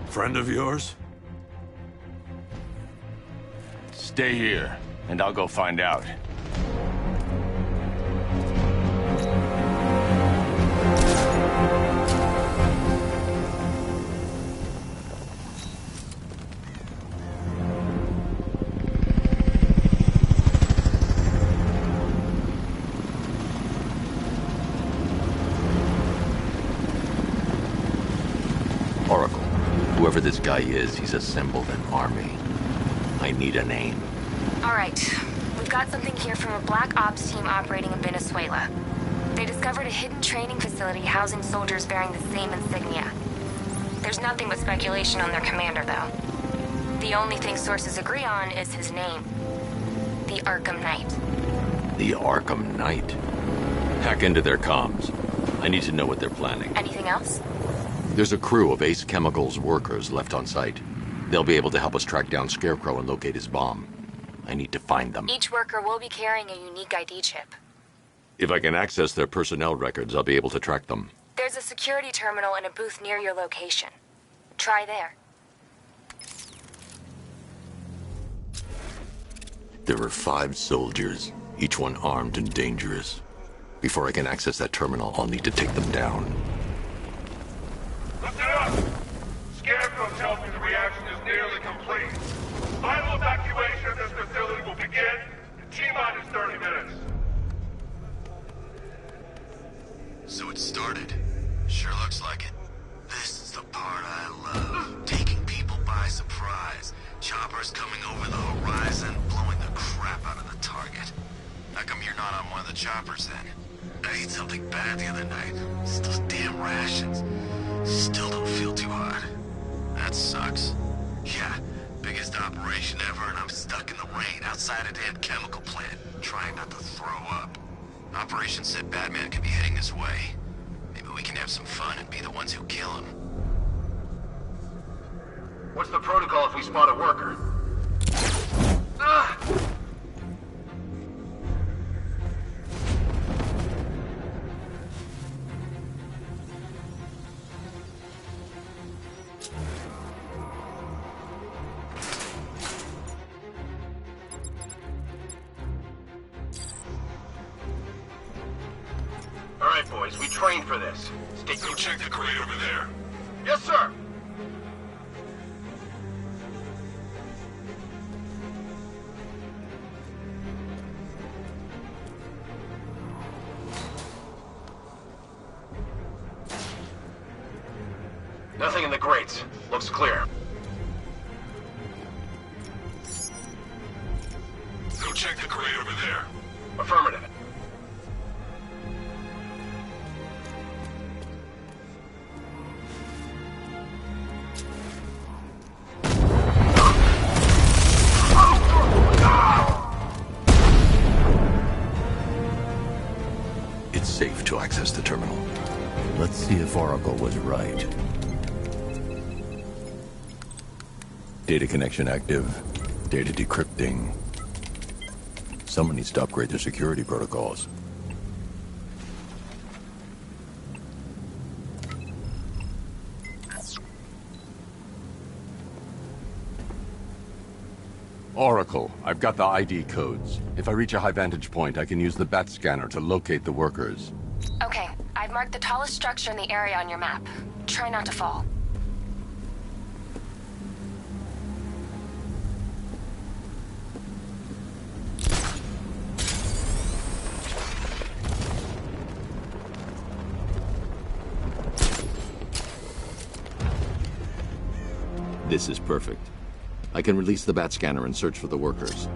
[SPEAKER 7] Friend of yours?
[SPEAKER 5] Stay here, and I'll go find out. this guy is, he's assembled an army. I need a name.
[SPEAKER 4] All right. We've got something here from a Black Ops team operating in Venezuela. They discovered a hidden training facility housing soldiers bearing the same insignia. There's nothing but speculation on their commander, though. The only thing sources agree on is his name. The Arkham Knight.
[SPEAKER 5] The Arkham Knight? Hack into their comms. I need to know what they're planning.
[SPEAKER 4] Anything else?
[SPEAKER 5] There's a crew of Ace Chemicals workers left on site. They'll be able to help us track down Scarecrow and locate his bomb. I need to find them.
[SPEAKER 4] Each worker will be carrying a unique ID chip.
[SPEAKER 5] If I can access their personnel records, I'll be able to track them.
[SPEAKER 4] There's a security terminal in a booth near your location. Try there.
[SPEAKER 5] There are 5 soldiers, each one armed and dangerous. Before I can access that terminal, I'll need to take them down.
[SPEAKER 1] Listen up! Scarecrow tells me the reaction is nearly complete. Final evacuation of this facility will begin in T-minus 30 minutes.
[SPEAKER 3] So it started. Sure looks like it. This is the part I love. Taking people by surprise. Choppers coming over the horizon, blowing the crap out of the target. How come you're not on one of the choppers then? I ate something bad the other night. It's those damn rations. Still don't feel too hot. That sucks. Yeah, biggest operation ever, and I'm stuck in the rain outside a damn chemical plant, trying not to throw up. Operation said Batman could be heading this way. Maybe we can have some fun and be the ones who kill him.
[SPEAKER 6] What's the protocol if we spot a worker? Ah! All right, boys, we trained for this.
[SPEAKER 1] Go check the crate over there.
[SPEAKER 6] Yes, sir. Nothing in the grates. Looks clear.
[SPEAKER 1] Go check the crate over there.
[SPEAKER 6] Affirmative.
[SPEAKER 5] It's safe to access the terminal. Let's see if Oracle was right. Data connection active. Data decrypting. Someone needs to upgrade their security protocols. Oracle, I've got the ID codes. If I reach a high vantage point, I can use the bat scanner to locate the workers.
[SPEAKER 4] Okay, I've marked the tallest structure in the area on your map. Try not to fall.
[SPEAKER 5] This is perfect. I can release the bat scanner and search for the workers.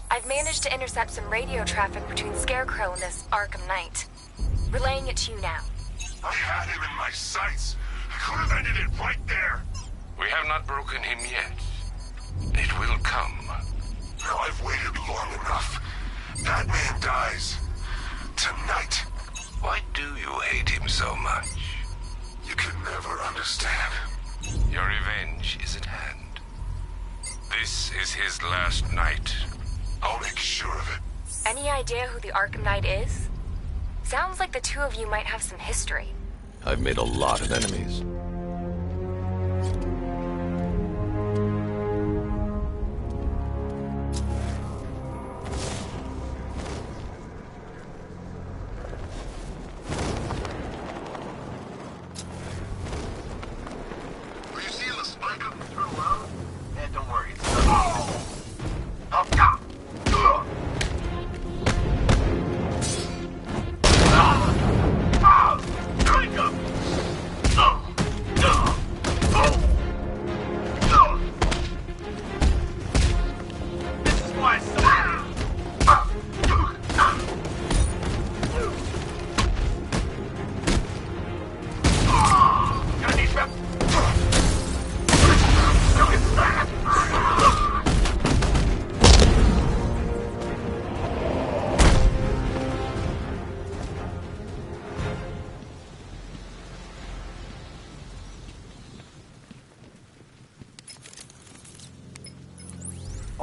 [SPEAKER 4] I've managed to intercept some radio traffic between Scarecrow and this Arkham Knight. Relaying it to you now.
[SPEAKER 1] I had him in my sights. I could have ended it right there.
[SPEAKER 15] We have not broken him yet. It will come.
[SPEAKER 1] Now I've waited long enough. Batman dies. Tonight.
[SPEAKER 15] Why do you hate him so much?
[SPEAKER 1] You can never understand.
[SPEAKER 15] Your revenge is at hand. This is his last night.
[SPEAKER 1] I'll make sure of it.
[SPEAKER 4] Any idea who the Arkham Knight is? Sounds like the two of you might have some history.
[SPEAKER 5] I've made a lot of enemies.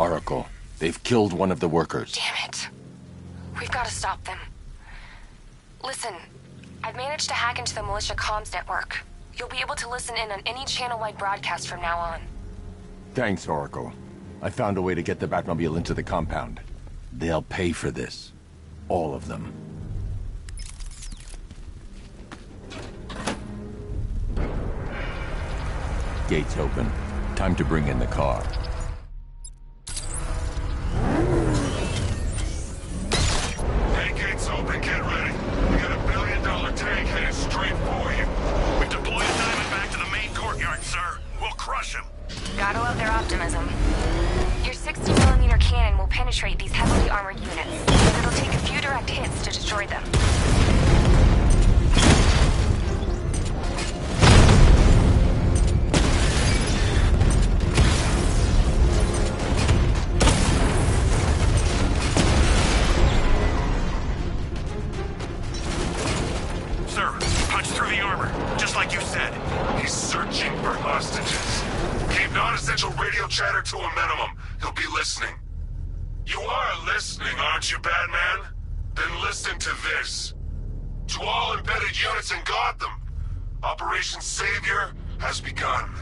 [SPEAKER 5] Oracle, they've killed one of the workers.
[SPEAKER 4] Damn it. We've got to stop them. Listen, I've managed to hack into the militia comms network. You'll be able to listen in on any channel-wide broadcast from now on.
[SPEAKER 5] Thanks, Oracle. I found a way to get the Batmobile into the compound. They'll pay for this. All of them. Gates open. Time to bring in the car.
[SPEAKER 9] Hey, gates open, get ready. We got $1 billion tank headed straight for you.
[SPEAKER 3] We've deployed a diamond back to the main courtyard, sir. We'll crush him.
[SPEAKER 4] Gotta love their optimism. Your 60mm cannon will penetrate these heavily armored units, but it'll take a few direct hits to destroy them.
[SPEAKER 3] Sir, punch through the armor, just like you said.
[SPEAKER 9] He's searching for hostages. Keep non-essential radio chatter to a minimum. He'll be listening. You are listening, aren't you, Batman? Then listen to this. To all embedded units in Gotham, Operation Savior has begun.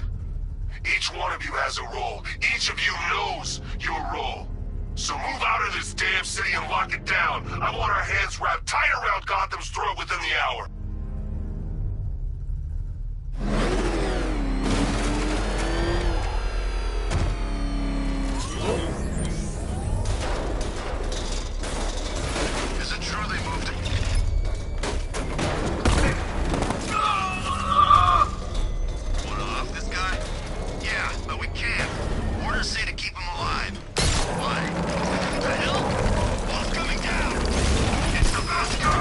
[SPEAKER 9] Each one of you has a role. Each of you knows your role. So move out of this damn city and lock it down. I want our hands wrapped tight around Gotham's throat within the hour.
[SPEAKER 3] Is it true they moved him? Wanna off this guy? Yeah, but we can't. Orders say to keep him alive. Why? What the hell? Wall's coming down! It's the best car!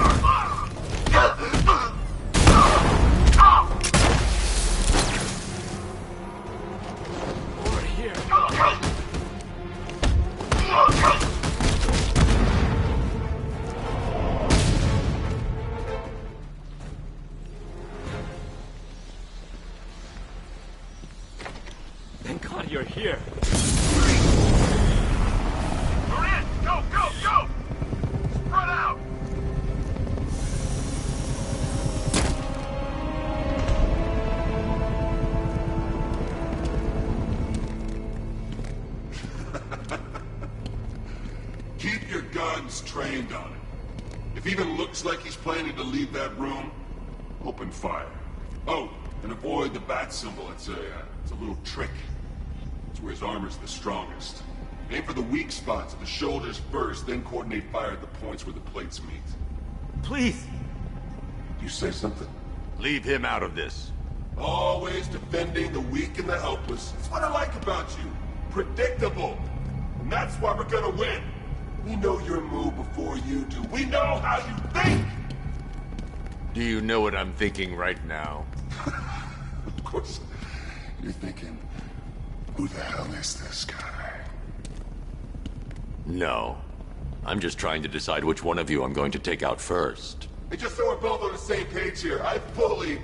[SPEAKER 17] Over here. Thank God you're here.
[SPEAKER 9] Moran, go, go, go! Spread out! Keep your guns trained on him. If he even looks like he's planning to leave that room, open fire. Oh, and avoid the bat symbol. It's a little trick. It's where his armor's the strongest. Aim for the weak spots at the shoulders first, then coordinate fire at the points where the plates meet.
[SPEAKER 17] Please.
[SPEAKER 9] You say something?
[SPEAKER 5] Leave him out of this.
[SPEAKER 9] Always defending the weak and the helpless. That's what I like about you. Predictable. And that's why we're gonna win. We know your move before you do. We know how you think!
[SPEAKER 5] Do you know what I'm thinking right now?
[SPEAKER 9] Of course. You're thinking, who the hell is this guy?
[SPEAKER 5] No. I'm just trying to decide which one of you I'm going to take out first.
[SPEAKER 9] And just so we're both on the same page here, I fully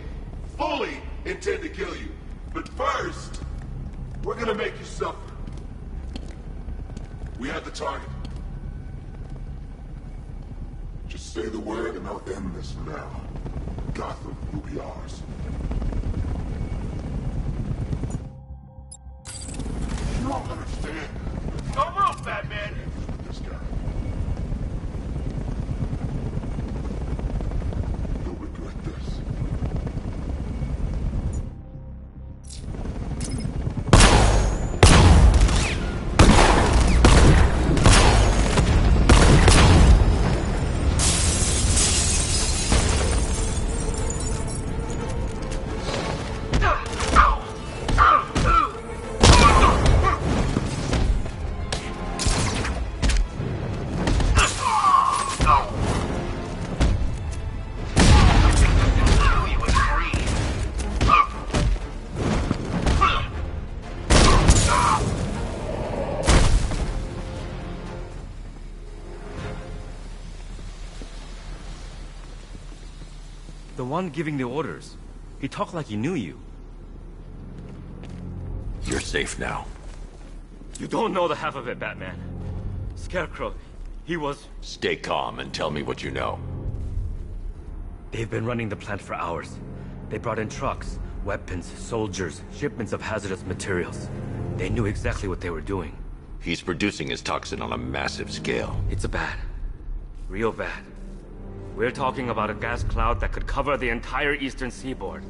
[SPEAKER 9] intend to kill you. But first, we're gonna make you suffer. We have the target. Just say the word and I'll end this now. Gotham will be ours. You don't understand. Don't move, Batman! This guy. You'll regret this.
[SPEAKER 12] The one giving the orders. He talked like he knew you.
[SPEAKER 5] You're safe now.
[SPEAKER 12] You don't know the half of it, Batman. Scarecrow, he was...
[SPEAKER 5] Stay calm and tell me what you know.
[SPEAKER 12] They've been running the plant for hours. They brought in trucks, weapons, soldiers, shipments of hazardous materials. They knew exactly what they were doing.
[SPEAKER 5] He's producing his toxin on a massive scale.
[SPEAKER 12] It's bad. Real bad. We're talking about a gas cloud that could cover the entire eastern seaboard.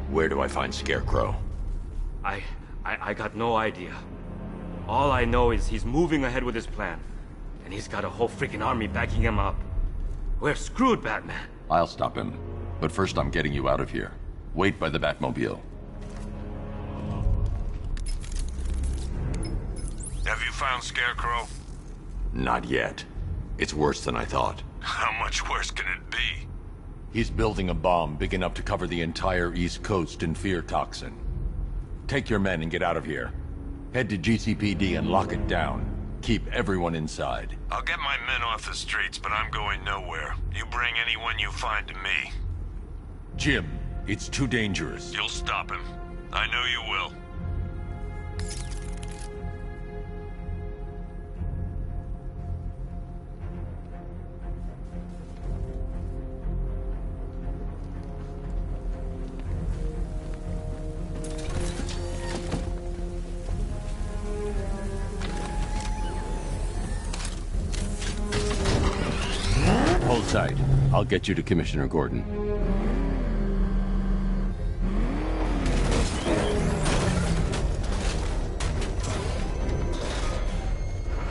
[SPEAKER 5] Where do I find Scarecrow?
[SPEAKER 12] I got no idea. All I know is he's moving ahead with his plan. And he's got a whole freaking army backing him up. We're screwed, Batman.
[SPEAKER 5] I'll stop him. But first I'm getting you out of here. Wait by the Batmobile.
[SPEAKER 7] Have you found Scarecrow?
[SPEAKER 5] Not yet. It's worse than I thought.
[SPEAKER 7] How much worse can it be?
[SPEAKER 5] He's building a bomb big enough to cover the entire East Coast in fear toxin. Take your men and get out of here. Head to GCPD and lock it down. Keep everyone inside.
[SPEAKER 7] I'll get my men off the streets, but I'm going nowhere. You bring anyone you find to me.
[SPEAKER 5] Jim, it's too dangerous.
[SPEAKER 7] You'll stop him. I know you will.
[SPEAKER 5] Hold tight. I'll get you to Commissioner Gordon.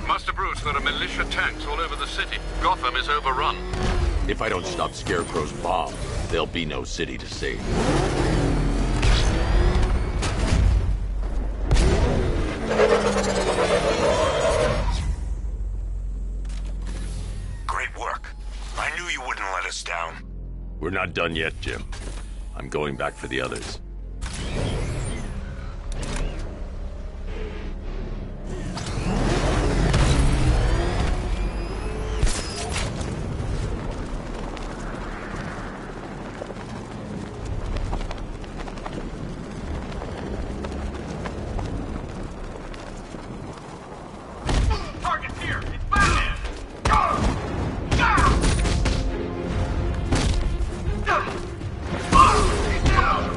[SPEAKER 13] Master Bruce, there are militia tanks all over the city. Gotham is overrun.
[SPEAKER 5] If I don't stop Scarecrow's bomb, there'll be no city to save.
[SPEAKER 7] Great work. I knew you wouldn't let us down.
[SPEAKER 5] We're not done yet, Jim. I'm going back for the others.
[SPEAKER 13] Target here! It's Batman! He's down!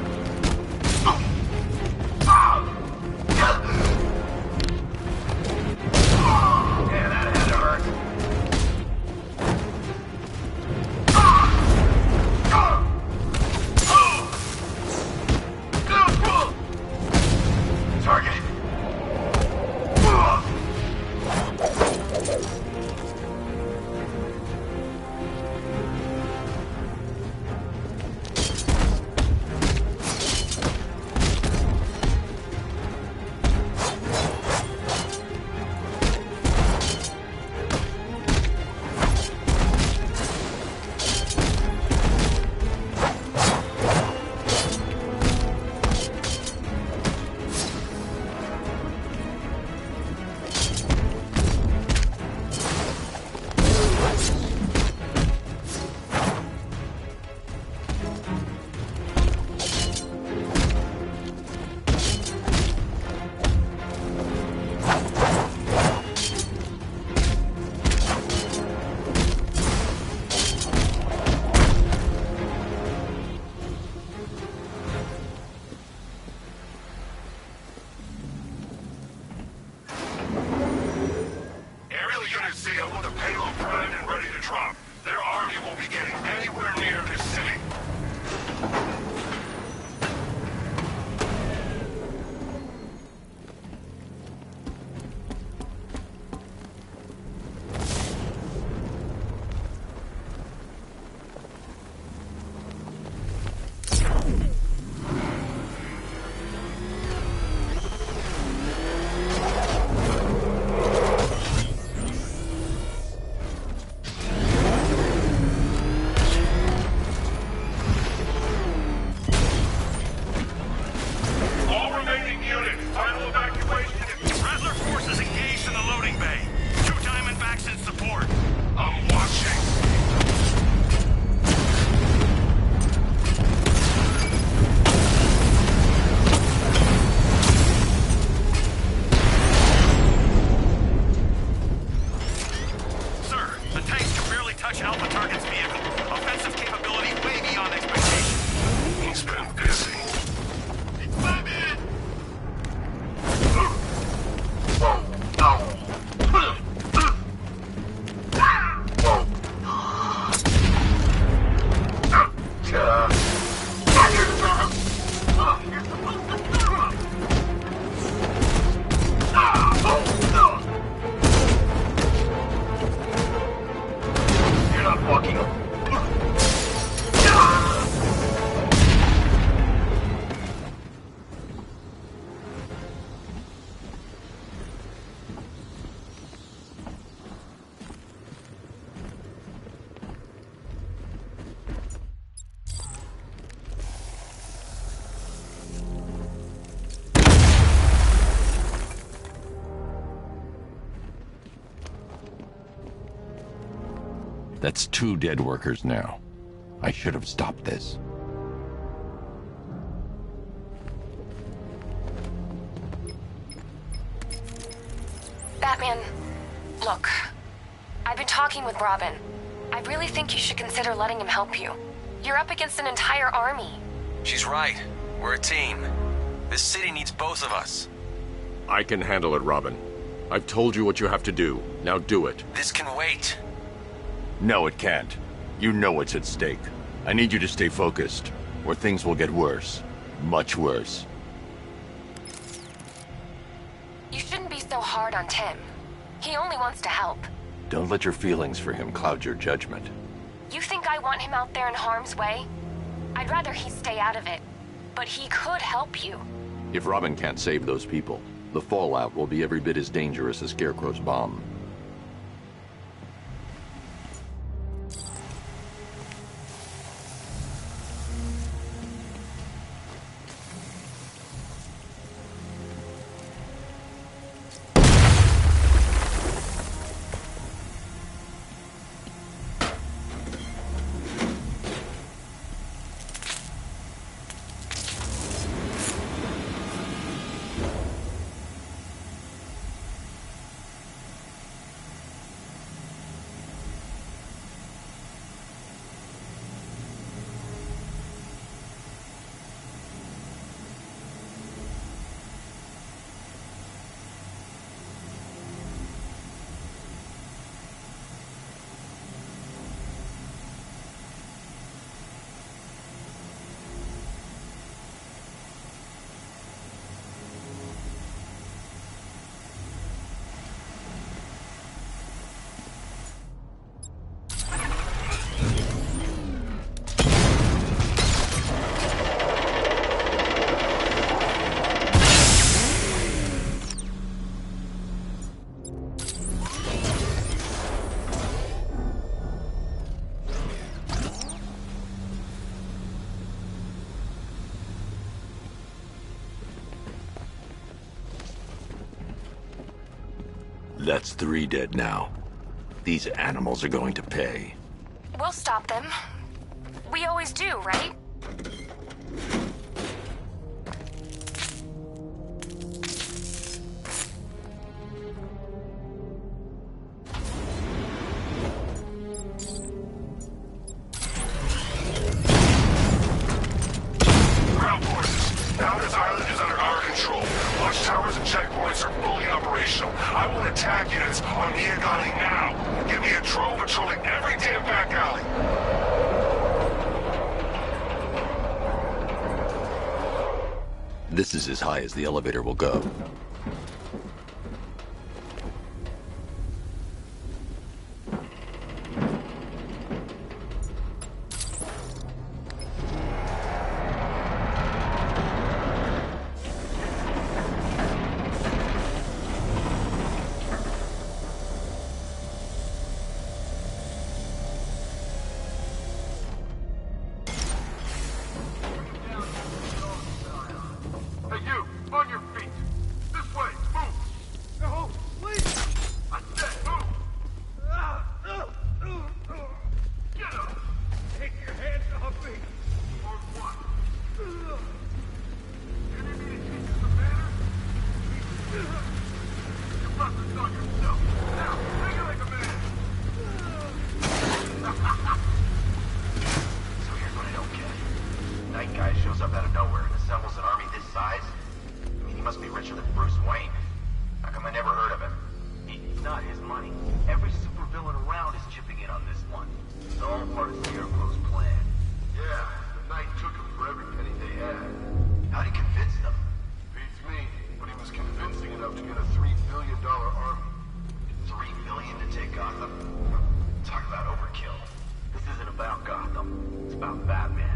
[SPEAKER 5] That's 2 dead workers now. I should have stopped this.
[SPEAKER 4] Batman, look. I've been talking with Robin. I really think you should consider letting him help you. You're up against an entire army.
[SPEAKER 8] She's right. We're a team. This city needs both of us.
[SPEAKER 14] I can handle it, Robin. I've told you what you have to do. Now do it.
[SPEAKER 8] This can wait.
[SPEAKER 5] No, it can't. You know what's at stake. I need you to stay focused, or things will get worse. Much worse.
[SPEAKER 4] You shouldn't be so hard on Tim. He only wants to help.
[SPEAKER 5] Don't let your feelings for him cloud your judgment.
[SPEAKER 4] You think I want him out there in harm's way? I'd rather he stay out of it. But he could help you.
[SPEAKER 5] If Robin can't save those people, the fallout will be every bit as dangerous as Scarecrow's bomb. That's 3 dead now. These animals are going to pay.
[SPEAKER 4] We'll stop them. We always do, right?
[SPEAKER 9] Ground forces, now this island is under our control. Watchtowers and checkpoints are fully operational. I will attack units on Niagara now. Give me a drone patrolling every damn back alley.
[SPEAKER 5] This is as high as the elevator will go.
[SPEAKER 9] Hey, you! On your feet! This way! Move! No! Please! I said move! Get up! Take your hands off me! Or what? You need me to teach you some manners? You brought this on yourself! Now, take it like a man!
[SPEAKER 3] So here's what I don't get. Night guy shows up out of nowhere and assembles an army this size? I mean, he must be richer than Bruce Wayne. How come I never heard of him? It's not his money. Every supervillain around is chipping in on this one. It's all part of Scarecrow's plan.
[SPEAKER 9] Yeah, the Knight took him for every penny they had.
[SPEAKER 3] How'd he convince them?
[SPEAKER 9] Beats me, but he was convincing enough to get a $3 billion army.
[SPEAKER 3] $3 billion to take Gotham? Talk about overkill. This isn't about Gotham. It's about Batman.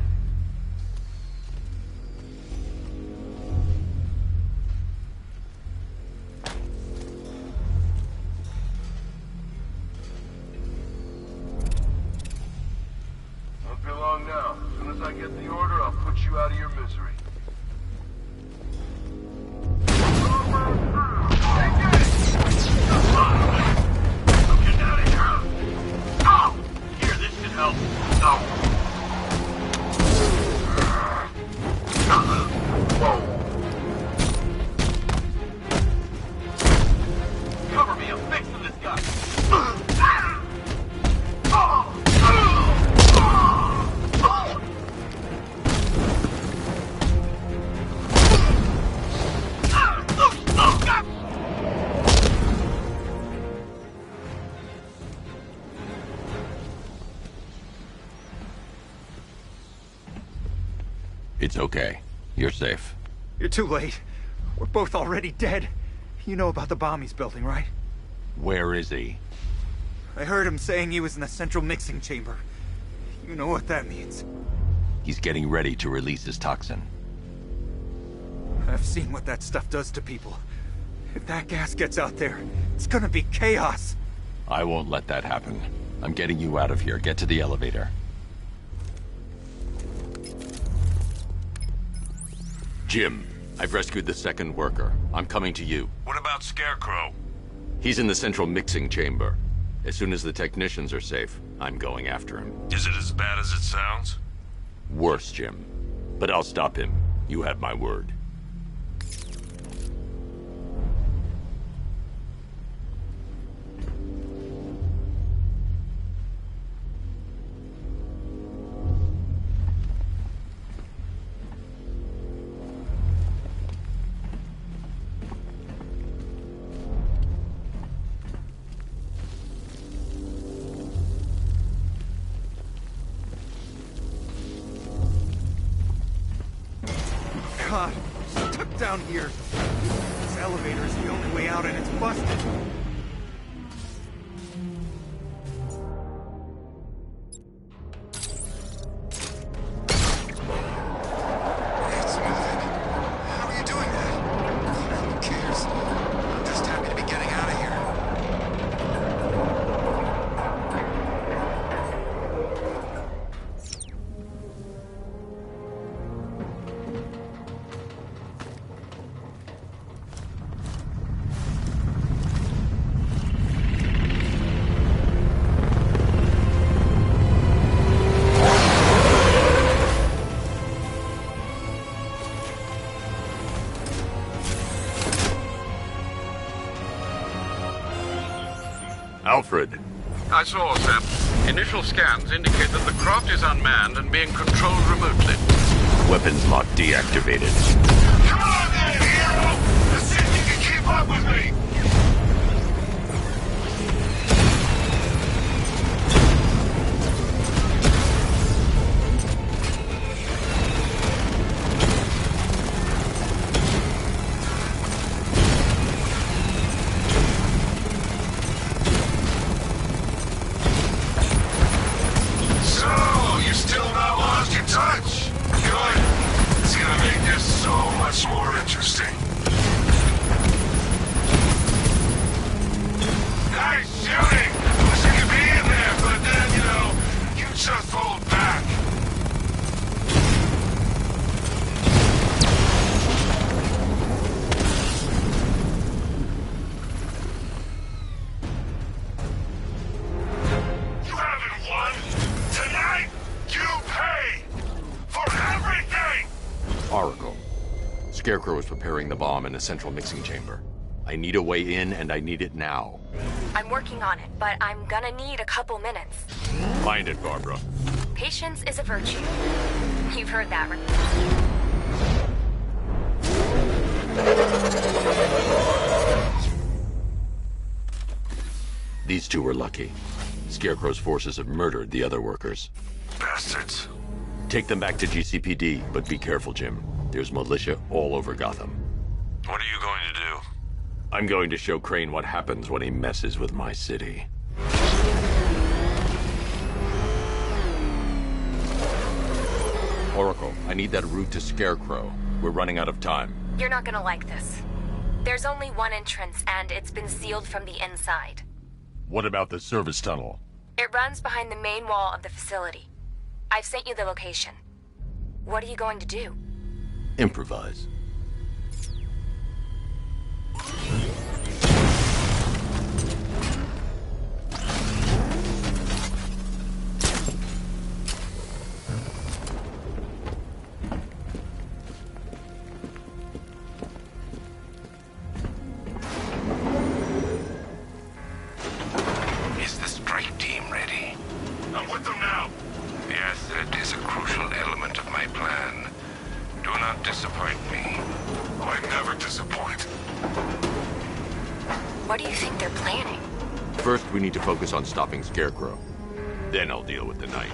[SPEAKER 5] It's okay. You're safe.
[SPEAKER 11] You're too late. We're both already dead. You know about the bomb he's building, right?
[SPEAKER 5] Where is he?
[SPEAKER 11] I heard him saying he was in the central mixing chamber. You know what that means.
[SPEAKER 5] He's getting ready to release his toxin.
[SPEAKER 11] I've seen what that stuff does to people. If that gas gets out there, it's gonna be chaos.
[SPEAKER 5] I won't let that happen. I'm getting you out of here. Get to the elevator. Jim, I've rescued the second worker. I'm coming to you.
[SPEAKER 7] What about Scarecrow?
[SPEAKER 5] He's in the central mixing chamber. As soon as the technicians are safe, I'm going after him.
[SPEAKER 7] Is it as bad as it sounds?
[SPEAKER 5] Worse, Jim. But I'll stop him. You have my word.
[SPEAKER 11] God, stuck down here. This elevator is the only way out and it's busted.
[SPEAKER 3] It's moving. How are you doing that? Who cares? I'm just happy to be getting out of here.
[SPEAKER 5] Alfred.
[SPEAKER 13] I saw, Sam. Initial scans indicate that the craft is unmanned and being controlled remotely.
[SPEAKER 5] Weapons lock deactivated.
[SPEAKER 3] Come on then, hero! Let's see if you can keep up with me! More interesting. Nice shooting! Wish I could be in there, but then, you know, you just hold back. You haven't won. Tonight, you pay for everything!
[SPEAKER 5] Oracle. Scarecrow is preparing the bomb in the central mixing chamber. I need a way in, and I need it now.
[SPEAKER 4] I'm working on it, but I'm gonna need a couple minutes.
[SPEAKER 5] Find it, Barbara.
[SPEAKER 4] Patience is a virtue. You've heard that, right?
[SPEAKER 5] These two were lucky. Scarecrow's forces have murdered the other workers.
[SPEAKER 7] Bastards.
[SPEAKER 5] Take them back to GCPD, but be careful, Jim. There's militia all over Gotham.
[SPEAKER 7] What are you going to do?
[SPEAKER 5] I'm going to show Crane what happens when he messes with my city. Oracle, I need that route to Scarecrow. We're running out of time.
[SPEAKER 4] You're not gonna like this. There's only one entrance, and it's been sealed from the inside.
[SPEAKER 5] What about the service tunnel?
[SPEAKER 4] It runs behind the main wall of the facility. I've sent you the location. What are you going to do?
[SPEAKER 5] Improvise.
[SPEAKER 15] Is the strike team ready?
[SPEAKER 3] I'm with them now.
[SPEAKER 15] The asset is a crucial element of my plan. Do not disappoint me.
[SPEAKER 3] I never disappoint.
[SPEAKER 4] What do you think they're planning?
[SPEAKER 5] First, we need to focus on stopping Scarecrow. Then I'll deal with the Knight.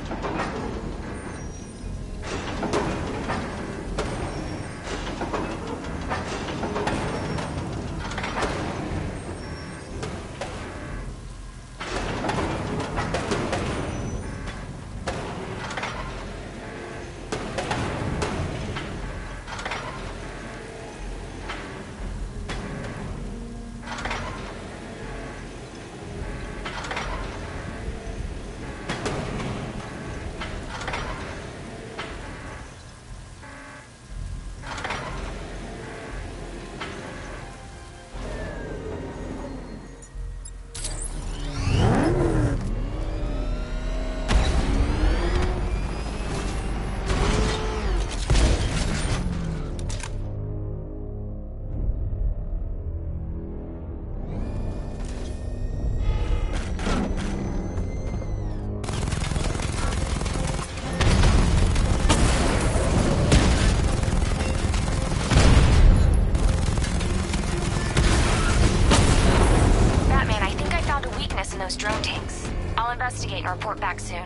[SPEAKER 4] investigate and report back soon.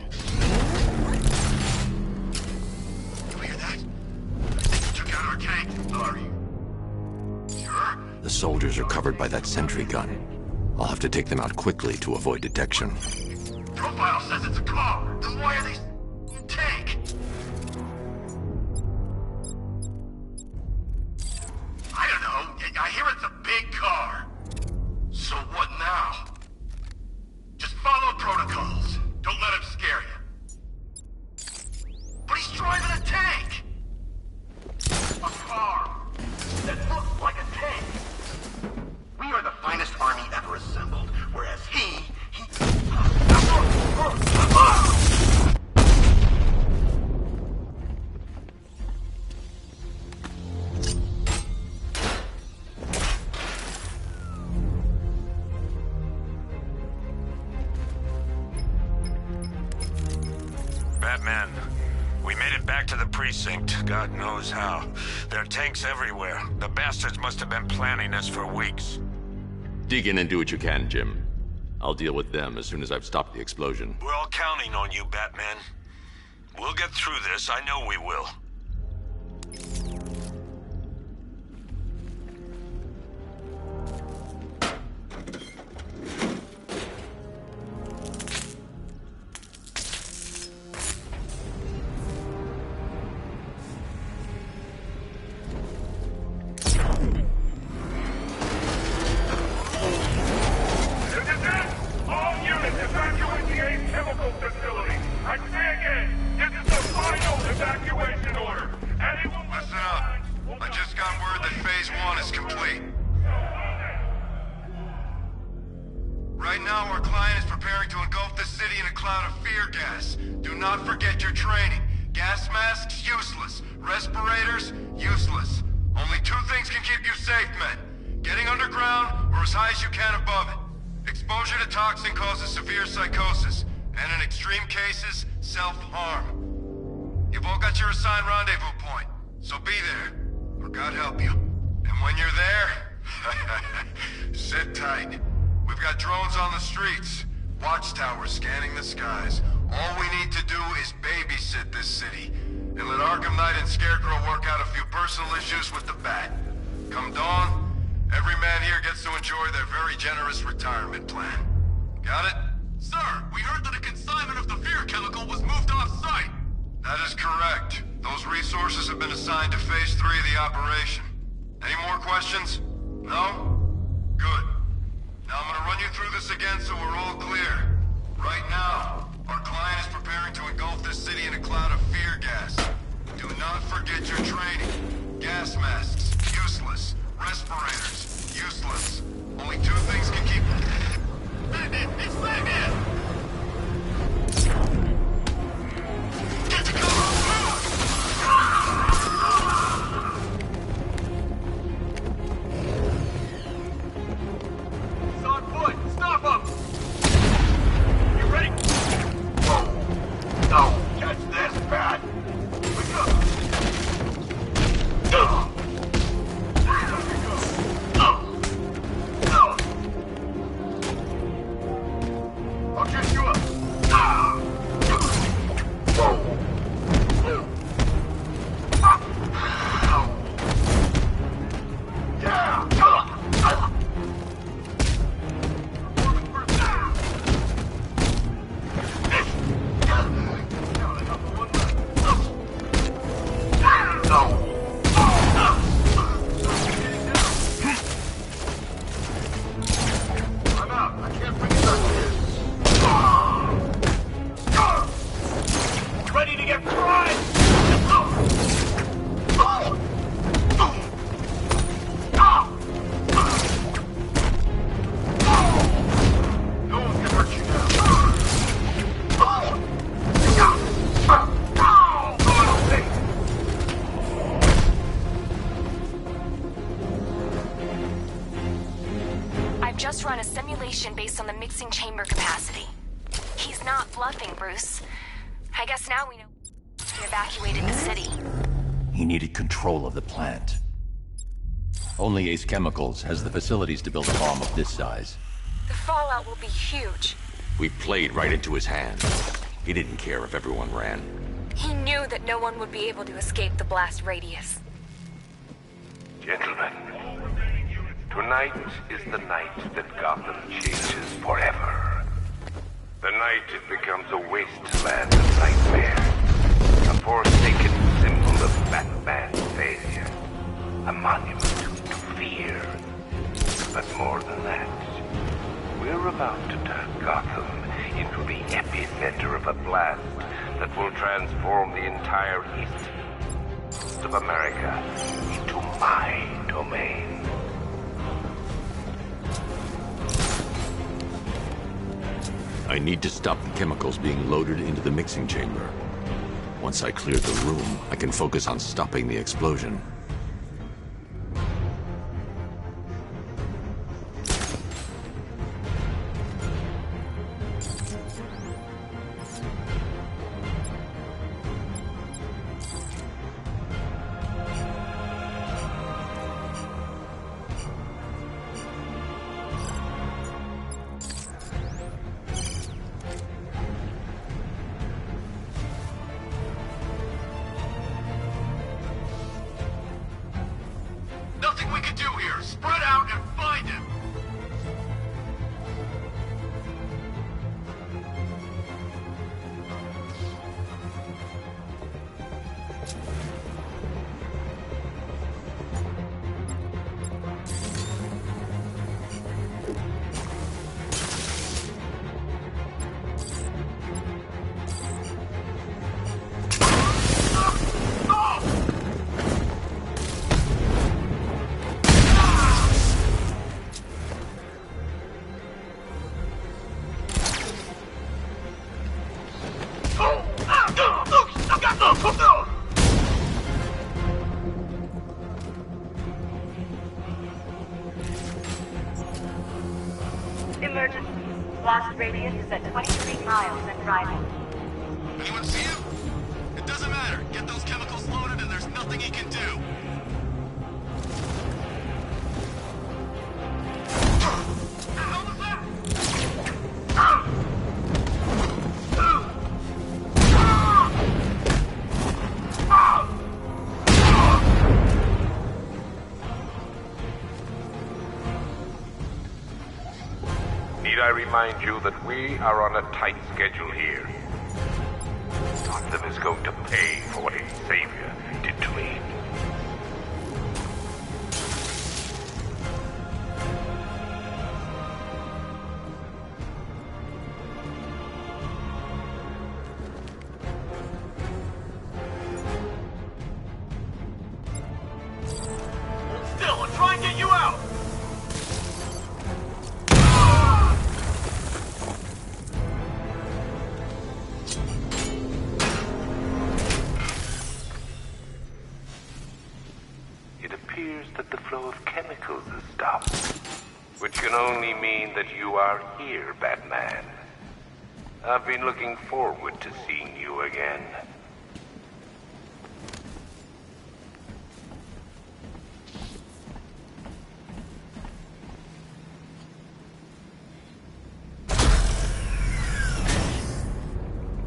[SPEAKER 3] You hear that? They took out our tank. Are you sure?
[SPEAKER 5] The soldiers are covered by that sentry gun. I'll have to take them out quickly to avoid detection.
[SPEAKER 3] Profile says it's a car. Then why are they tank? I don't know. I hear it's a big car. So what now? Just follow protocols. Don't let him scare you. But he's driving a tank! A car that looks like a tank. We are the finest army ever assembled, whereas he...
[SPEAKER 7] Batman, we made it back to the precinct, God knows how. There are tanks everywhere. The bastards must have been planning this for weeks.
[SPEAKER 5] Dig in and do what you can, Jim. I'll deal with them as soon as I've stopped the explosion.
[SPEAKER 7] We're all counting on you, Batman. We'll get through this, I know we will.
[SPEAKER 4] Just run a simulation based on the mixing chamber capacity. He's not bluffing, Bruce. I guess now we know he evacuated the city.
[SPEAKER 5] He needed control of the plant. Only Ace Chemicals has the facilities to build a bomb of this size.
[SPEAKER 4] The fallout will be huge.
[SPEAKER 5] We played right into his hands. He didn't care if everyone ran.
[SPEAKER 4] He knew that no one would be able to escape the blast radius.
[SPEAKER 15] Gentlemen, tonight is the night that Gotham changes forever. The night it becomes a wasteland of nightmare. A forsaken symbol of Batman's failure. A monument to fear. But more than that, we're about to turn Gotham into the epicenter of a blast that will transform the entire east of America into my domain.
[SPEAKER 5] I need to stop the chemicals being loaded into the mixing chamber. Once I clear the room, I can focus on stopping the explosion.
[SPEAKER 3] Nothing we can do here. Spread out and find him.
[SPEAKER 16] Emergency. Blast radius is at 23 miles and driving.
[SPEAKER 3] Anyone see him? It doesn't matter. Get those chemicals loaded and there's nothing he can do.
[SPEAKER 15] Need I remind you that we are on a tight schedule here? Gotham is going to pay for what its savior did to me.
[SPEAKER 3] Still, I'm trying to get you out!
[SPEAKER 15] It appears that the flow of chemicals has stopped, which can only mean that you are here, Batman. I've been looking forward to seeing you again.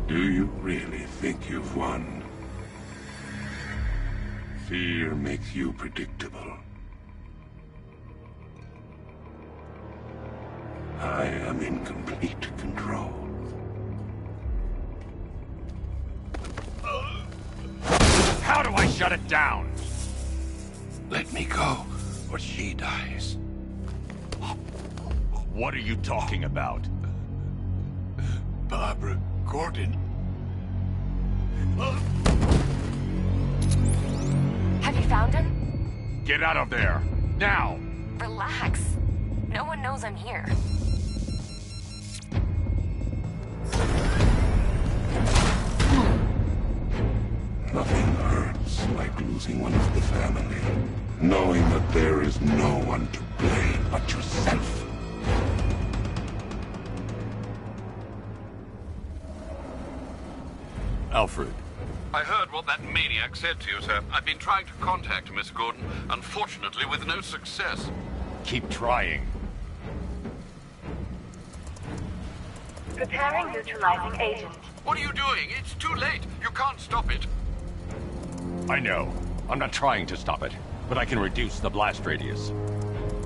[SPEAKER 9] Do you really think you've won? Fear makes you predictable. I am in complete control.
[SPEAKER 14] How do I shut it down?
[SPEAKER 9] Let me go, or she dies.
[SPEAKER 14] What are you talking about?
[SPEAKER 9] Barbara Gordon.
[SPEAKER 4] Have you found him?
[SPEAKER 14] Get out of there! Now!
[SPEAKER 4] Relax. No one knows I'm here.
[SPEAKER 9] Nothing hurts like losing one of the family. Knowing that there is no one to blame but yourself.
[SPEAKER 5] Alfred.
[SPEAKER 13] I heard what that maniac said to you, sir. I've been trying to contact Miss Gordon, unfortunately with no success.
[SPEAKER 14] Keep trying.
[SPEAKER 16] Preparing neutralizing agent.
[SPEAKER 13] What are you doing? It's too late. You can't stop it.
[SPEAKER 5] I know. I'm not trying to stop it, but I can reduce the blast radius.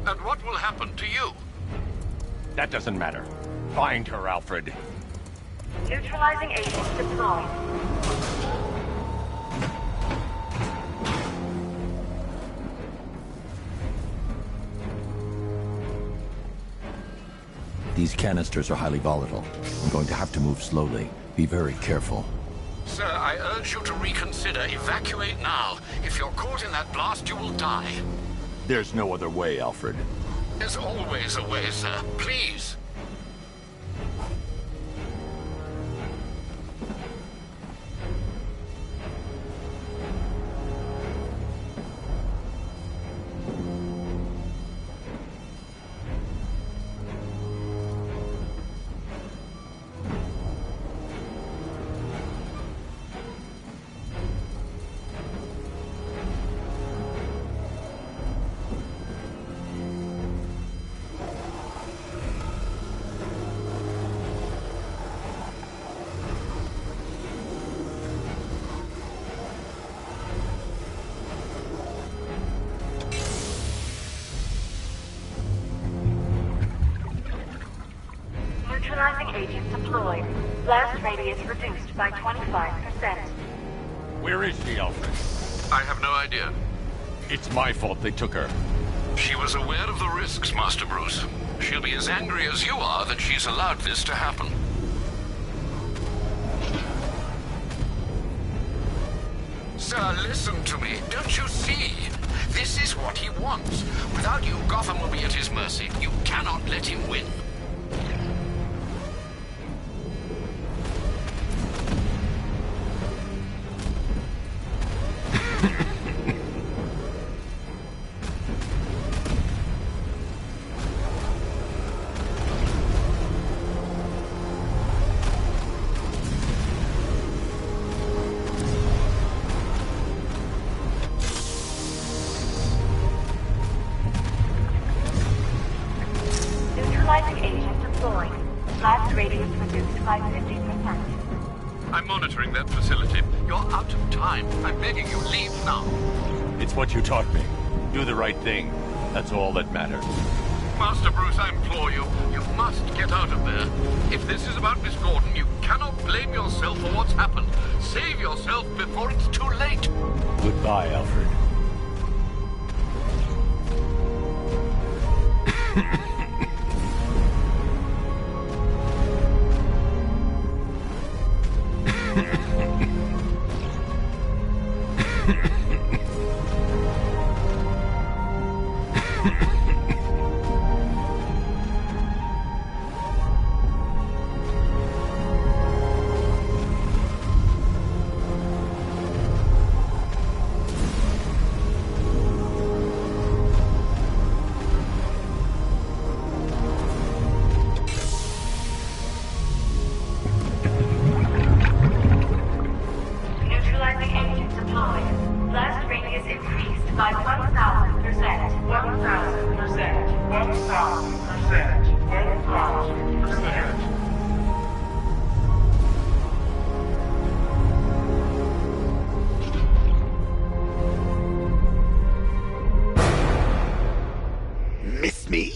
[SPEAKER 13] And what will happen to you?
[SPEAKER 5] That doesn't matter. Find her, Alfred.
[SPEAKER 16] Neutralizing agent deployed.
[SPEAKER 5] These canisters are highly volatile. I'm going to have to move slowly. Be very careful.
[SPEAKER 13] Sir, I urge you to reconsider. Evacuate now. If you're caught in that blast, you will die.
[SPEAKER 5] There's no other way, Alfred.
[SPEAKER 13] There's always a way, sir. Please.
[SPEAKER 16] Neutralizing agent deployed. Blast radius reduced by 25%.
[SPEAKER 5] Where is she, Alfred?
[SPEAKER 13] I have no idea.
[SPEAKER 5] It's my fault they took her.
[SPEAKER 13] She was aware of the risks, Master Bruce. She'll be as angry as you are that she's allowed this to happen. Sir, listen to me. Don't you see? This is what he wants. Without you, Gotham will be at his mercy. You cannot let him win.
[SPEAKER 16] Neutralizing agent deployed. Blast radius reduced by 50%.
[SPEAKER 13] I'm monitoring that facility. You're out of time. I'm begging you, leave now.
[SPEAKER 5] It's what you taught me. Do the right thing. That's all that matters.
[SPEAKER 13] Master Bruce, I implore you, you must get out of there. If this is about Miss Gordon, you cannot blame yourself for what's happened. Save yourself before it's too late.
[SPEAKER 5] Goodbye, Alfred.
[SPEAKER 16] Neutralizing agent deployed. Blast radius increased by 1,000%. 1,000%. 1,000%. 1,000%.
[SPEAKER 3] Miss me?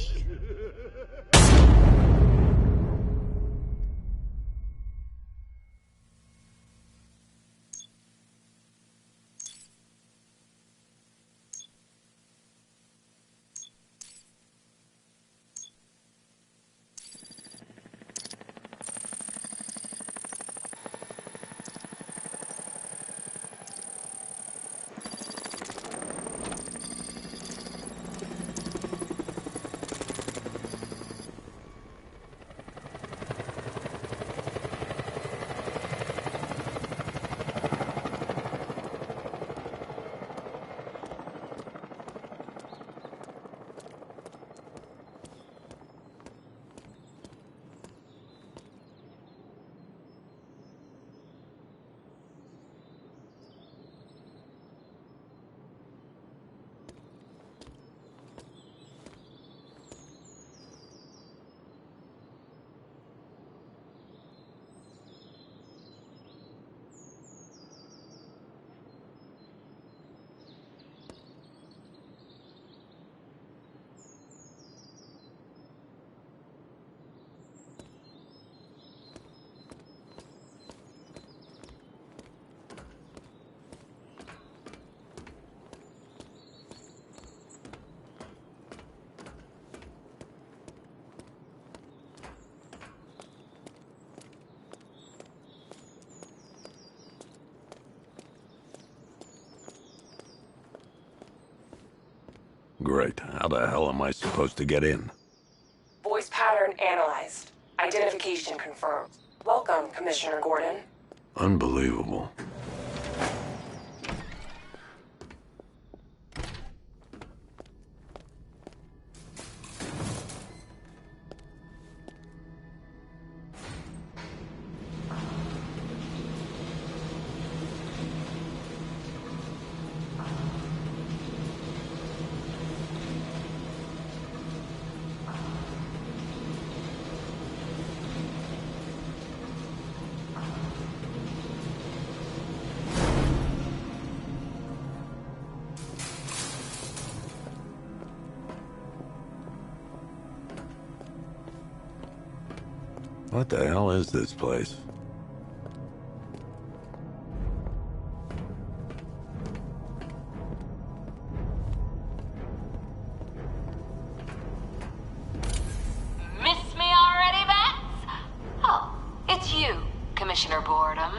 [SPEAKER 7] Great. How the hell am I supposed to get in?
[SPEAKER 19] Voice pattern analyzed. Identification confirmed. Welcome, Commissioner Gordon.
[SPEAKER 7] Unbelievable. What the hell is this place?
[SPEAKER 20] Miss me already, Bats? Oh, it's you, Commissioner Boredom.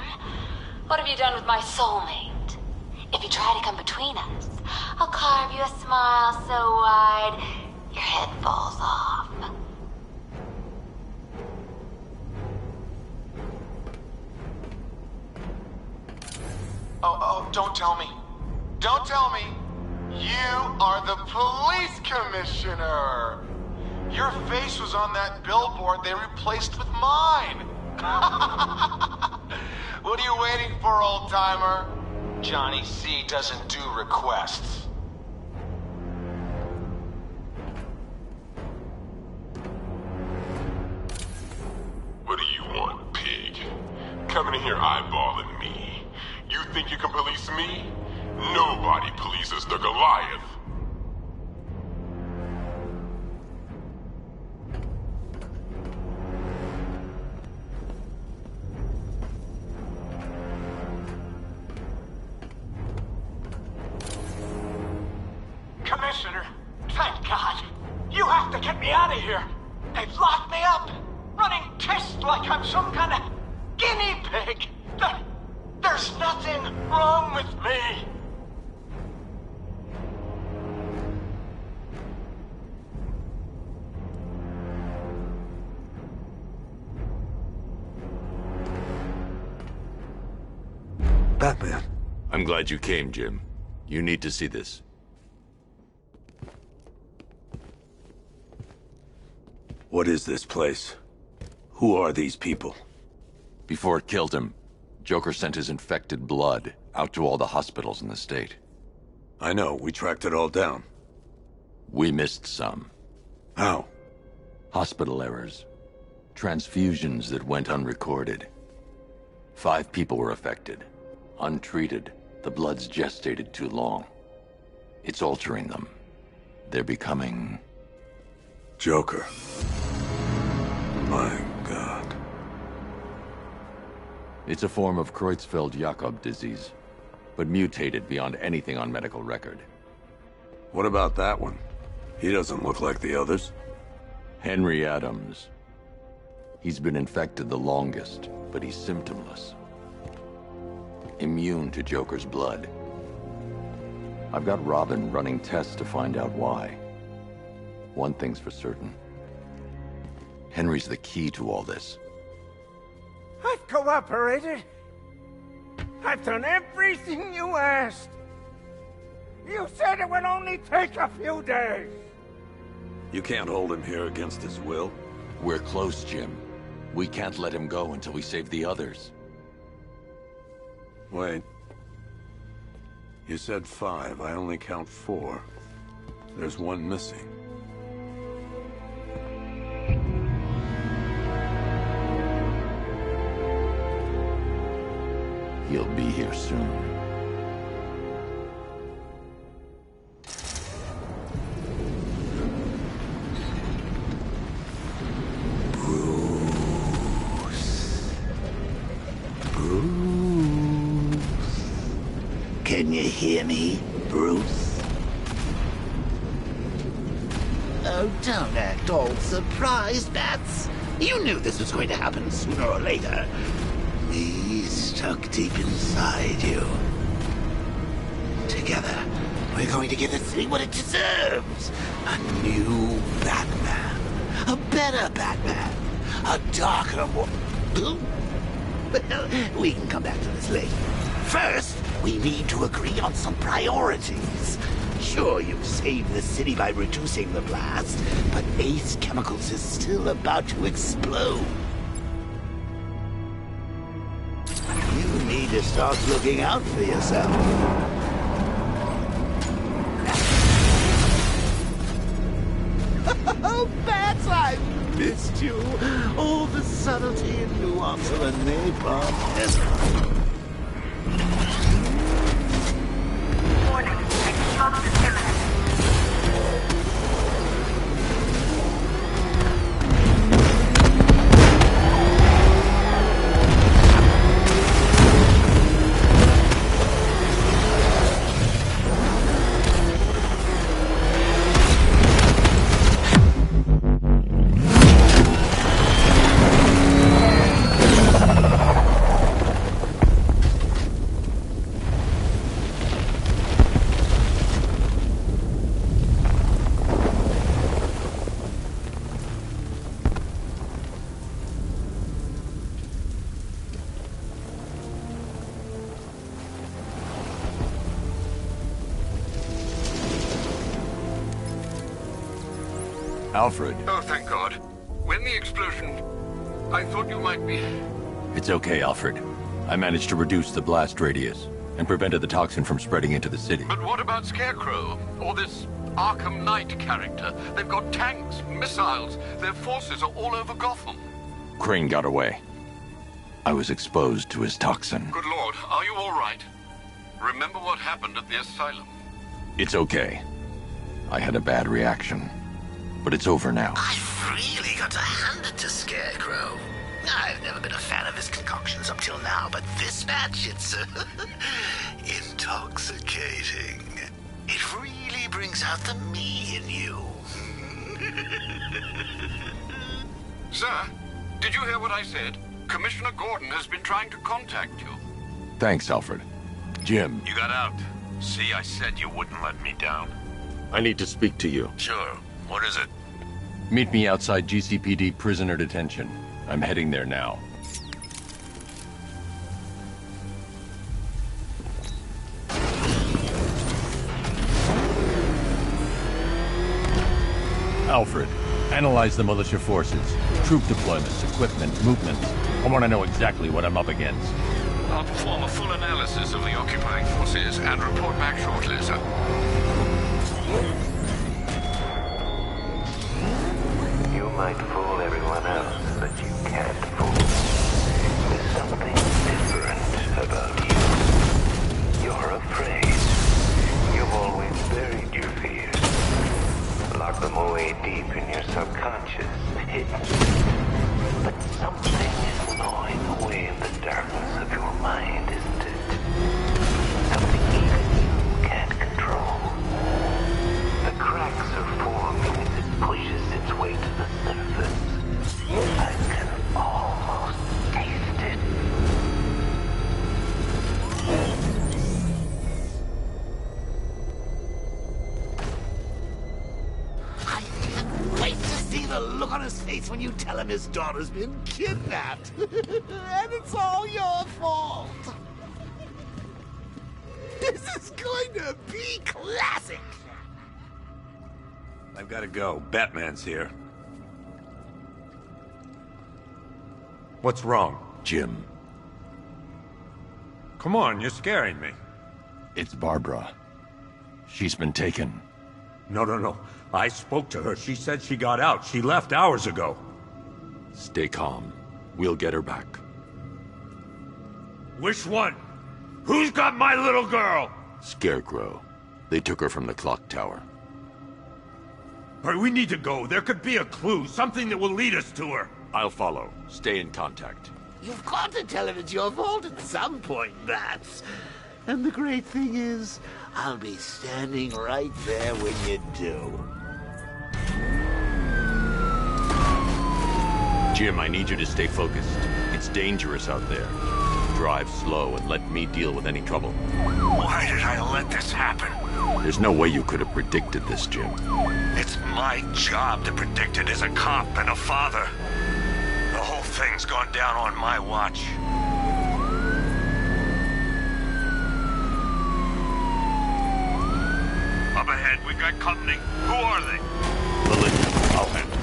[SPEAKER 20] What have you done with my soulmate? If you try to come between us, I'll carve you a smile so wide, your head falls off.
[SPEAKER 21] Oh, don't tell me. Don't tell me. You are the police commissioner. Your face was on that billboard they replaced with mine. What are you waiting for, old-timer? Johnny C doesn't do requests.
[SPEAKER 9] What do you want, pig? Coming in here eyeballing me. You think you can police me? Nobody polices the Goliath.
[SPEAKER 21] Commissioner, thank God. You have to get me out of here. They've locked me up, running tests like I'm some kind of guinea pig. There's nothing wrong with me.
[SPEAKER 7] Batman.
[SPEAKER 5] I'm glad you came, Jim. You need to see this.
[SPEAKER 7] What is this place? Who are these people?
[SPEAKER 5] Before it killed him, Joker sent his infected blood out to all the hospitals in the state.
[SPEAKER 7] I know, we tracked it all down.
[SPEAKER 5] We missed some.
[SPEAKER 7] How?
[SPEAKER 5] Hospital errors. Transfusions that went unrecorded. 5 people were affected. Untreated, the blood's gestated too long. It's altering them. They're becoming...
[SPEAKER 7] Joker. My God.
[SPEAKER 5] It's a form of Creutzfeldt-Jakob disease, but mutated beyond anything on medical record.
[SPEAKER 7] What about that one? He doesn't look like the others.
[SPEAKER 5] Henry Adams. He's been infected the longest, but he's symptomless. Immune to Joker's blood. I've got Robin running tests to find out why. One thing's for certain. Henry's the key to all this.
[SPEAKER 21] I've cooperated. I've done everything you asked. You said it would only take a few days.
[SPEAKER 7] You can't hold him here against his will.
[SPEAKER 5] We're close, Jim. We can't let him go until we save the others.
[SPEAKER 7] Wait. You said 5. I only count 4. There's one missing.
[SPEAKER 5] He'll be here soon.
[SPEAKER 23] Can you hear me, Bruce? Oh, don't act all surprised, Bats. You knew this was going to happen sooner or later. Me stuck deep inside you. Together, We're going to give the city what it deserves. A new Batman. A better Batman. A darker one. Well, we can come back to this later. First, we need to agree on some priorities. Sure, you've saved the city by reducing the blast, but Ace Chemicals is still about to explode. You need to start looking out for yourself. Oh, Bats, I've missed you. All the subtlety and nuance of a napalm peasant.
[SPEAKER 16] Warning, explosion imminent.
[SPEAKER 5] Alfred.
[SPEAKER 13] Oh, thank God. When the explosion... I thought you might be...
[SPEAKER 5] It's okay, Alfred. I managed to reduce the blast radius and prevented the toxin from spreading into the city.
[SPEAKER 13] But what about Scarecrow? Or this Arkham Knight character? They've got tanks, missiles. Their forces are all over Gotham.
[SPEAKER 5] Crane got away. I was exposed to his toxin.
[SPEAKER 13] Good Lord, are you all right? Remember what happened at the asylum?
[SPEAKER 5] It's okay. I had a bad reaction. But it's over now.
[SPEAKER 23] I've really got to hand it to Scarecrow. I've never been a fan of his concoctions up till now, but this batch, it's intoxicating. It really brings out the me in you.
[SPEAKER 13] Sir, did you hear what I said? Commissioner Gordon has been trying to contact you.
[SPEAKER 5] Thanks, Alfred. Jim.
[SPEAKER 14] You got out. See, I said you wouldn't let me down. I need to speak to you. Sure. What is it?
[SPEAKER 5] Meet me outside GCPD prisoner detention. I'm heading there now. Alfred, analyze the militia forces, troop deployments, equipment, movements. I want to know exactly what I'm up against.
[SPEAKER 13] I'll perform a full analysis of the occupying forces and report back shortly, sir.
[SPEAKER 15] You might fool everyone else, but you can't fool me. There's something different about you. You're afraid. You've always buried your fears. Locked them away deep in your subconscious, hidden. But something is gnawing away in the darkness of your mind, isn't it? Something even you can't control. The cracks are forming as it pushes its way to the surface. I can almost taste it.
[SPEAKER 23] I can't wait to see the look on his face when you tell him his daughter's been kidnapped. And it's all your fault. This is going to be classic.
[SPEAKER 7] I've got to go. Batman's here. What's wrong?
[SPEAKER 5] Jim.
[SPEAKER 7] Come on, you're scaring me.
[SPEAKER 5] It's Barbara. She's been taken.
[SPEAKER 7] No. I spoke to her. She said she got out. She left hours ago.
[SPEAKER 5] Stay calm. We'll get her back.
[SPEAKER 7] Which one? Who's got my little girl?
[SPEAKER 5] Scarecrow. They took her from the clock tower.
[SPEAKER 7] All right, we need to go. There could be a clue, something that will lead us to her.
[SPEAKER 5] I'll follow. Stay in contact.
[SPEAKER 23] You've got to tell him it's your fault at some point, Bats. And the great thing is, I'll be standing right there when you do.
[SPEAKER 5] Jim, I need you to stay focused. It's dangerous out there. Drive slow and let me deal with any trouble.
[SPEAKER 14] Why did I let this happen?
[SPEAKER 5] There's no way you could have predicted this, Jim.
[SPEAKER 7] It's my job to predict it as a cop and a father. The whole thing's gone down on my watch. Up ahead, we've got company. Who are they?
[SPEAKER 5] Militia. I'll handle it.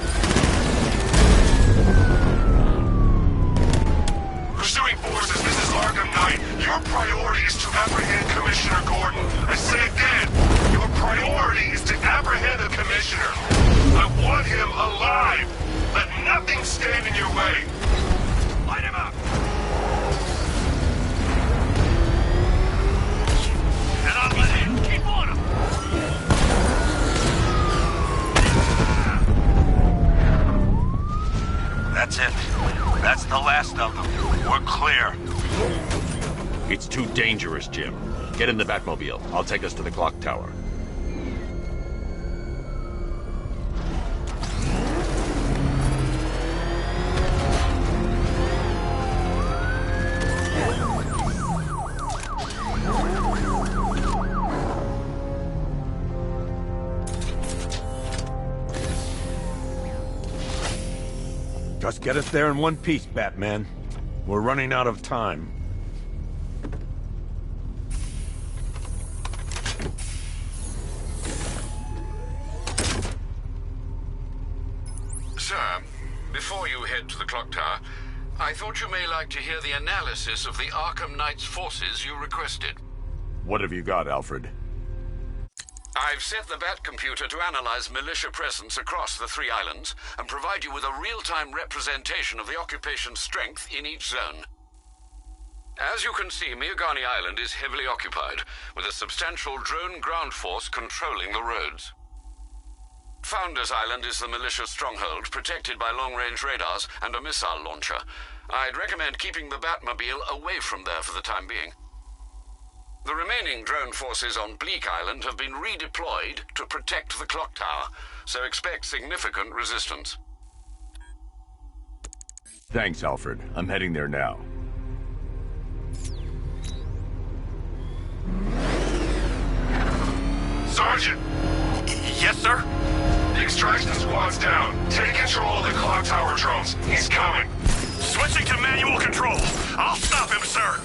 [SPEAKER 9] Pursuing forces, this is Arkham Knight. Your priority is to apprehend Commissioner Gordon. I say again, your priority is to apprehend the Commissioner. I want him alive. Let nothing stand in your way. Light him up.
[SPEAKER 7] And I'll let him. Keep on him. That's it. That's the last of them. We're clear.
[SPEAKER 5] It's too dangerous, Jim. Get in the Batmobile. I'll take us to the clock tower.
[SPEAKER 7] Just get us there in one piece, Batman. We're running out of time.
[SPEAKER 13] Sir, before you head to the clock tower, I thought you may like to hear the analysis of the Arkham Knight's forces you requested.
[SPEAKER 5] What have you got, Alfred?
[SPEAKER 13] I've set the Bat computer to analyze militia presence across the 3 islands and provide you with a real-time representation of the occupation's strength in each zone. As you can see, Miagani Island is heavily occupied, with a substantial drone ground force controlling the roads. Founders Island is the militia stronghold, protected by long-range radars and a missile launcher. I'd recommend keeping the Batmobile away from there for the time being. The remaining drone forces on Bleak Island have been redeployed to protect the clock tower, so expect significant resistance.
[SPEAKER 5] Thanks, Alfred. I'm heading there now.
[SPEAKER 9] Sergeant!
[SPEAKER 7] Yes, sir?
[SPEAKER 9] The extraction squad's down. Take control of the clock tower drones. He's coming.
[SPEAKER 7] Switching to manual control. I'll stop him, sir.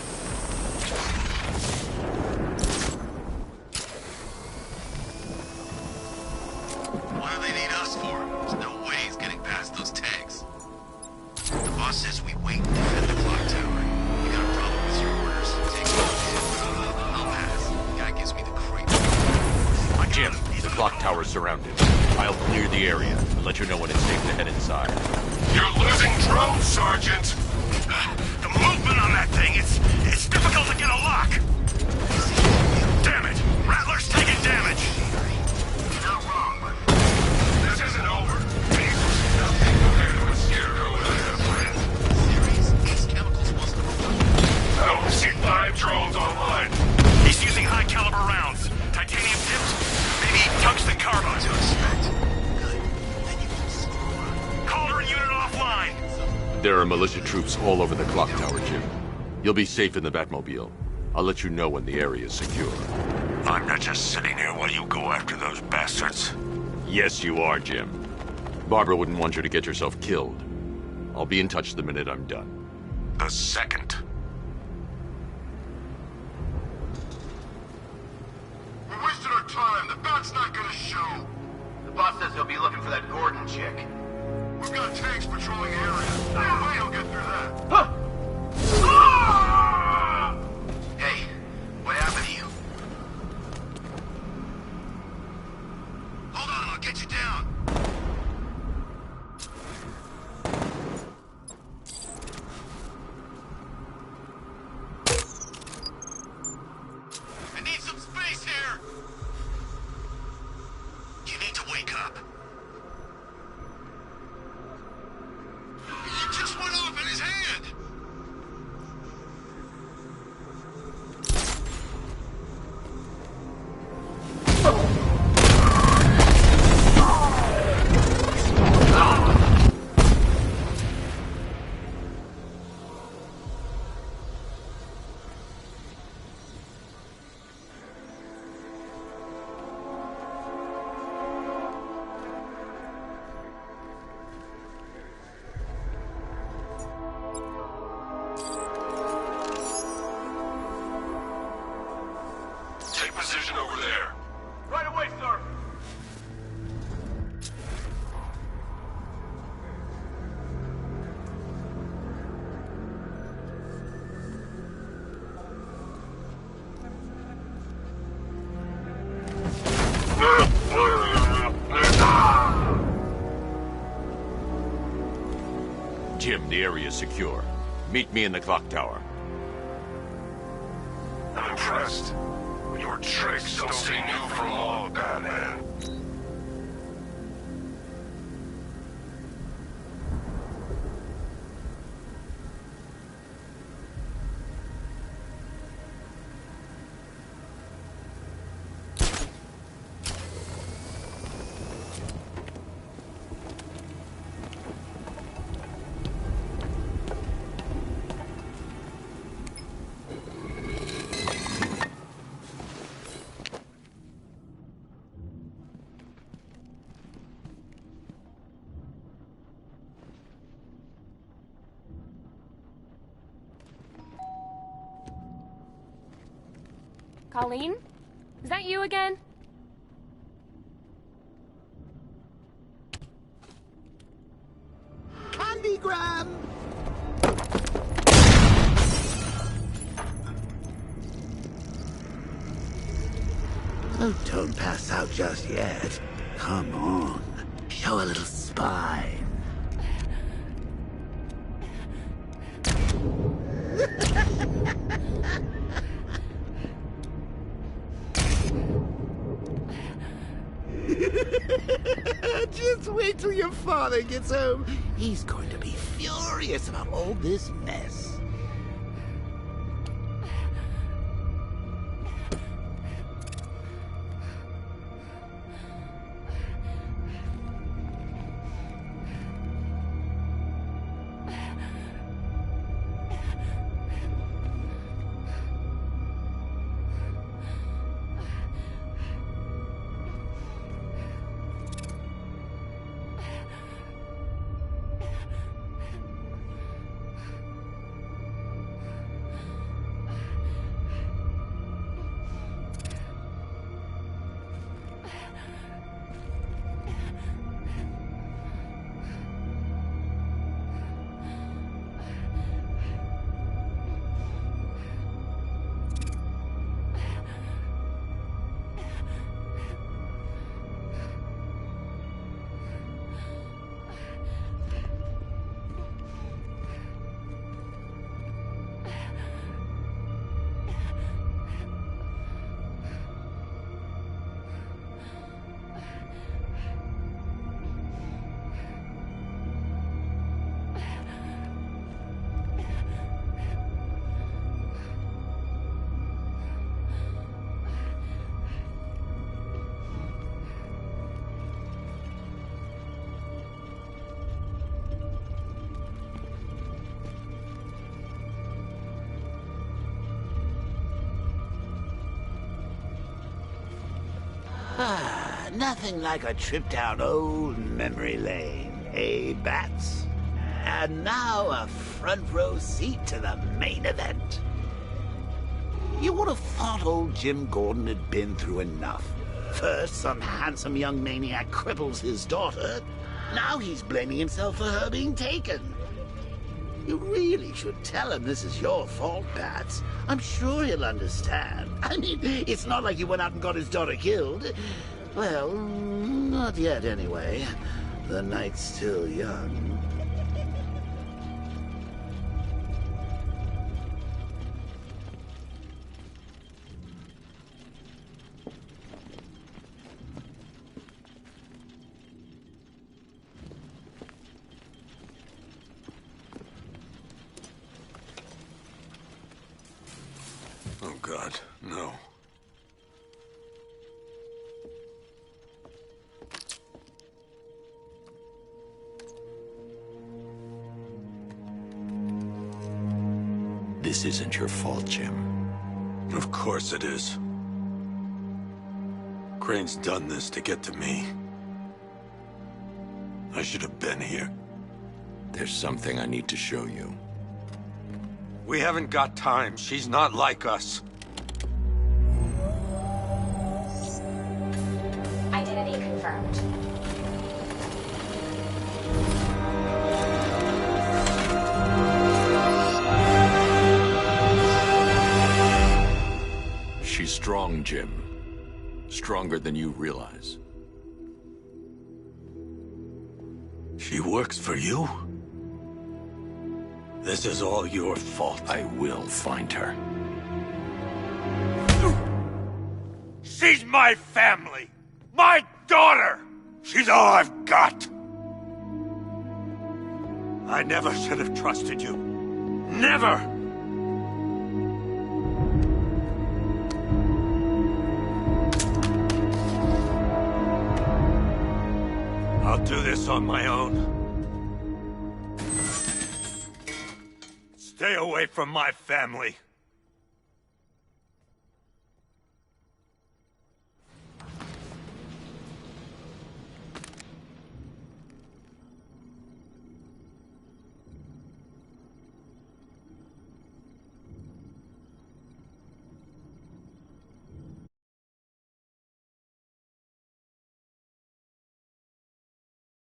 [SPEAKER 3] What do they need us for? There's no way he's getting past those tanks. The boss says we wait and defend the clock tower. You got a problem with your orders? Take it. I'll pass. The guy gives me the creeps.
[SPEAKER 5] Jim, the clock tower's surrounded. I'll clear the area and let you know when it's safe to head inside.
[SPEAKER 9] You're losing drones, Sergeant!
[SPEAKER 7] The movement on that thing, it's difficult to get a lock. Damn it! Rattler's taking damage.
[SPEAKER 9] You're wrong, but this isn't over. Nothing compared to a scarecrow and a friend.
[SPEAKER 3] These chemicals wasn't
[SPEAKER 9] I only see 5 drones online.
[SPEAKER 7] He's using high-caliber rounds. Titanium tips, maybe tungsten carbide.
[SPEAKER 3] to expect. Good. Then you can screw up.
[SPEAKER 7] Calder unit offline.
[SPEAKER 5] There are militia troops all over the clock tower, Jim. You'll be safe in the Batmobile. I'll let you know when the area is secure.
[SPEAKER 7] I'm not just sitting here while you go after those bastards.
[SPEAKER 5] Yes, you are, Jim. Barbara wouldn't want you to get yourself killed. I'll be in touch the minute I'm done.
[SPEAKER 7] The second.
[SPEAKER 9] We wasted our time. The Bat's not gonna show.
[SPEAKER 6] The boss says he'll be looking for that Gordon chick.
[SPEAKER 9] We've got tanks patrolling the area. No way he'll get through that.
[SPEAKER 6] Huh! Hey, what happened to you?
[SPEAKER 3] Hold on, I'll get you down. I need some space here. You need to wake up. It just went off in his hand.
[SPEAKER 5] The area is secure. Meet me in the clock tower.
[SPEAKER 9] I'm impressed. Your tricks don't seem new from old, Batman.
[SPEAKER 10] Colleen? Is that you again?
[SPEAKER 23] Candygram! Oh, don't pass out just yet. Come on. Show a little spine. Just wait till your father gets home. He's going to be furious about all this mess. Nothing like a trip down old memory lane, eh, Bats? And now a front row seat to the main event. You would have thought old Jim Gordon had been through enough. First, some handsome young maniac cripples his daughter. Now he's blaming himself for her being taken. You really should tell him this is your fault, Bats. I'm sure he'll understand. I mean, it's not like you went out and got his daughter killed. Well, not yet anyway. The night's still young.
[SPEAKER 7] Oh, God, no.
[SPEAKER 5] This isn't your fault, Jim.
[SPEAKER 7] Of course it is. Crane's done this to get to me. I should have been here.
[SPEAKER 5] There's something I need to show you.
[SPEAKER 7] We haven't got time. She's not like us.
[SPEAKER 4] Identity confirmed.
[SPEAKER 5] She's strong, Jim. Stronger than you realize.
[SPEAKER 7] She works for you? This is all your fault.
[SPEAKER 5] I will find her.
[SPEAKER 7] She's my family! My daughter! She's all I've got! I never should have trusted you. Never! I'll do this on my own. Stay away from my family.